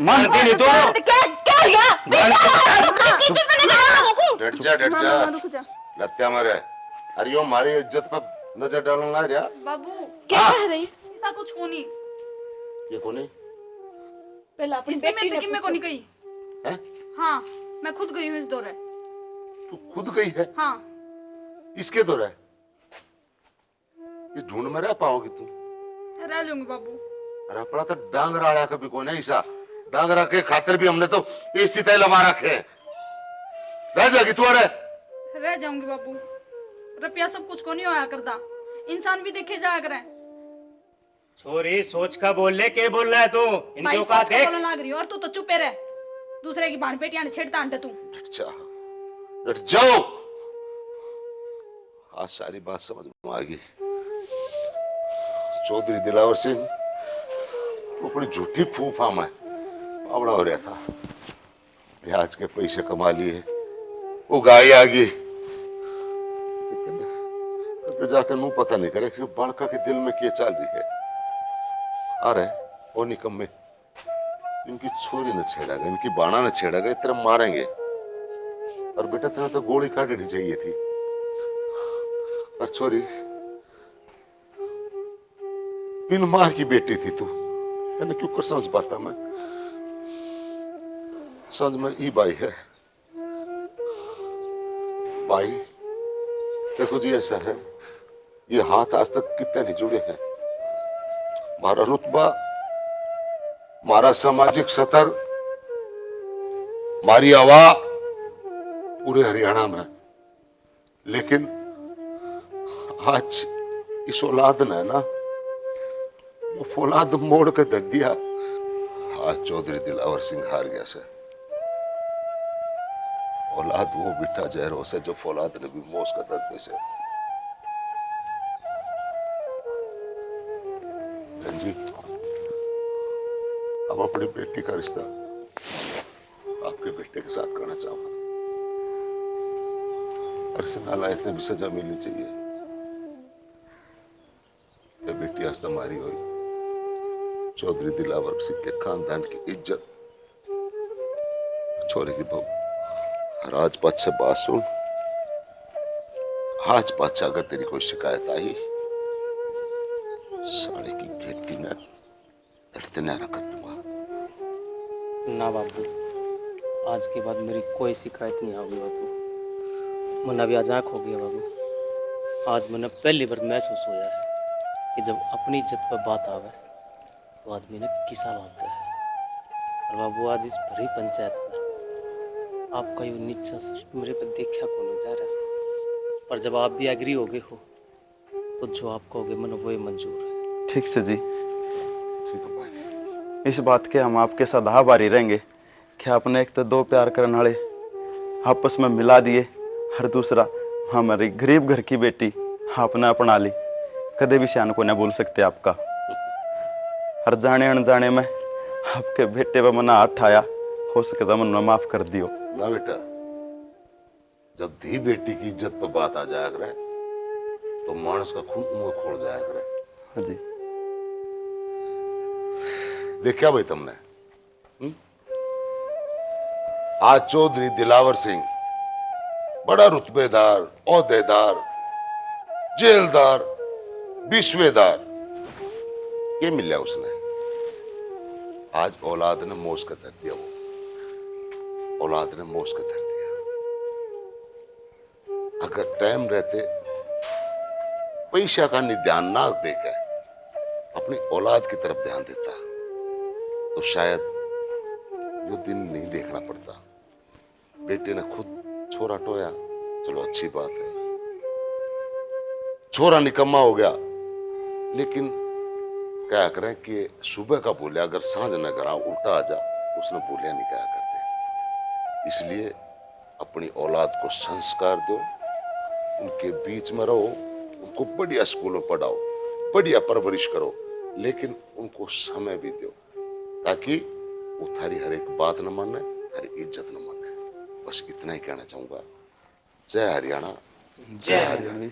मानती नहीं तो
क्या
डट जा डट जा,
रुक जा।
लत्या मारे। अरे यो मारी इज्जत पर नजर डालना ना रहा।
बाबू
क्या कह रही?
ऐसा कुछ को नहीं।
ये कौन है?
पहले अपनी
इसकी
बेटी
मैं तक में को नहीं गई।
हैं?
हाँ मैं खुद गई हूँ इस दौरे।
तू खुद गई है?
हाँ
इसके दौर है? इस ढूंढ में रह पाओगी तू?
रह लूंगी बाबू।
अरे अपना तो डांगरा आया कभी कौन है ईसा, डांगरा के खातिर भी हमने तो इस चिताई लगा रखे हैं। रह जाएगी तू? अरे
रह जाऊंगी बाबू, रुपया सब कुछ को नहीं होया करता, इंसान भी देखे जाया करे।
छोरी सोच का बोल ले, के बोल रहा है तू?
भाई
इनके
सोच
औकात
के
देख।
बोलने लग रही हो और तू तो चुपे रह, दूसरे की बाण पेटियां छेड़ता अंटे तू।
डट जा, डट जाओ। आज सारी बात समझ में आ गई। चौधरी दिलावर सिंह वो बड़ी झूठी फूफा में पावड़ा हो रहा था। ब्याज के पैसे कमा लिए, वो गाय आ गई। तो जाकर मुंह पता नहीं करे कि बालका के दिल में क्या चल रही है। अरे वो निकम्मे, इनकी छोरी ने छेड़ा गया, इनकी बाणा ने छेड़ा गया, तेरे मारेंगे। और बेटा तेरा तो गोली काटनी चाहिए थी। और छोरी बिन मां की बेटी थी तू, तेने क्यों कर समझ पाता मैं? समझ में ई बाई है। भाई देखो जी, ऐसा है, ये हाथ आज तक कितने नहीं जुड़े हैं। मारा रुतबा, मारा सामाजिक स्तर, मारी हवा पूरे हरियाणा में, लेकिन आज इस औलाद ने ना वो फौलाद मोड़ के धर दिया। आज चौधरी दिलावर सिंह हार गया से। औलाद वो बिठा जहरो से जो फौलाद ने भी मोस का दर्द से। जी, हम अपनी बेटी का रिश्ता आपके बेटे के साथ करना चाहूंगा। और इसे नालायक ने भी सजा मिलनी चाहिए। ये बेटी आज हमारी हुई, चौधरी दिलावर सिंह के खानदान की इज्जत। छोरे की बहू, राजपात से बात सुन। आज बादशाह अगर तेरी कोई शिकायत आई, साले की घेटी में धरते नारा कर दूंगा।
ना बाबू, आज के बाद मेरी कोई शिकायत नहीं होगी बाबू। मन अभी आज आँख हो गया बाबू। आज मैंने पहली बार महसूस होया है कि जब अपनी इज्जत पर बात आवे तो आदमी ने किसा लाग गया है। और बाबू, आज इस भरी पंचायत पर आपका यूं नीचा सर मेरे पे देखा को नहीं जा रहा। पर जब आप भी एग्री हो गए हो तो जो आप कहोगे मन वही मंजूर है।
ठीक से जी,
ठीक है भाई।
इस बात के हम आपके साथ आभारी रहेंगे कि आपने एक तो दो प्यार करने वाले आपस में मिला दिए, और दूसरा हमारी गरीब घर की बेटी आपने अपना ली। कदे भी शान को न भूल सकते आपका। हर जाने अनजाने में आपके बेटे पर मना हाथ ठाया, हो सके तो मन माफ कर दियो।
ना बेटा, जब धी बेटी की इज्जत पर बात आ जाया करे तो मानस का खून मुंह खोल जाया करे।
हाँ जी,
देखा भाई तुमने? आज चौधरी दिलावर सिंह बड़ा रुतबेदार, ओहदेदार, जेलदार, विश्वेदार, ये मिला उसने। आज औलाद ने मोश का धर दिया। वो औलाद ने मोश का धर दिया। अगर टाइम रहते पैसा का ध्यान ना देकर अपनी औलाद की तरफ ध्यान देता तो शायद यो दिन नहीं देखना पड़ता। बेटे ने खुद छोरा टोया, चलो अच्छी बात है। छोरा निकम्मा हो गया, लेकिन क्या करें कि सुबह का बोलिया अगर सांझ न करा उल्टा आ जा, उसने बोलिया नहीं क्या करते। इसलिए अपनी औलाद को संस्कार दो, उनके बीच में रहो, उनको बढ़िया स्कूल में पढ़ाओ, बढ़िया परवरिश करो, लेकिन उनको समय भी दो ताकि वो थारी हर एक बात न माने, थारी इज्जत न माने। बस इतना ही कहना चाहूंगा। जय हरियाणा,
जय हरियाणा।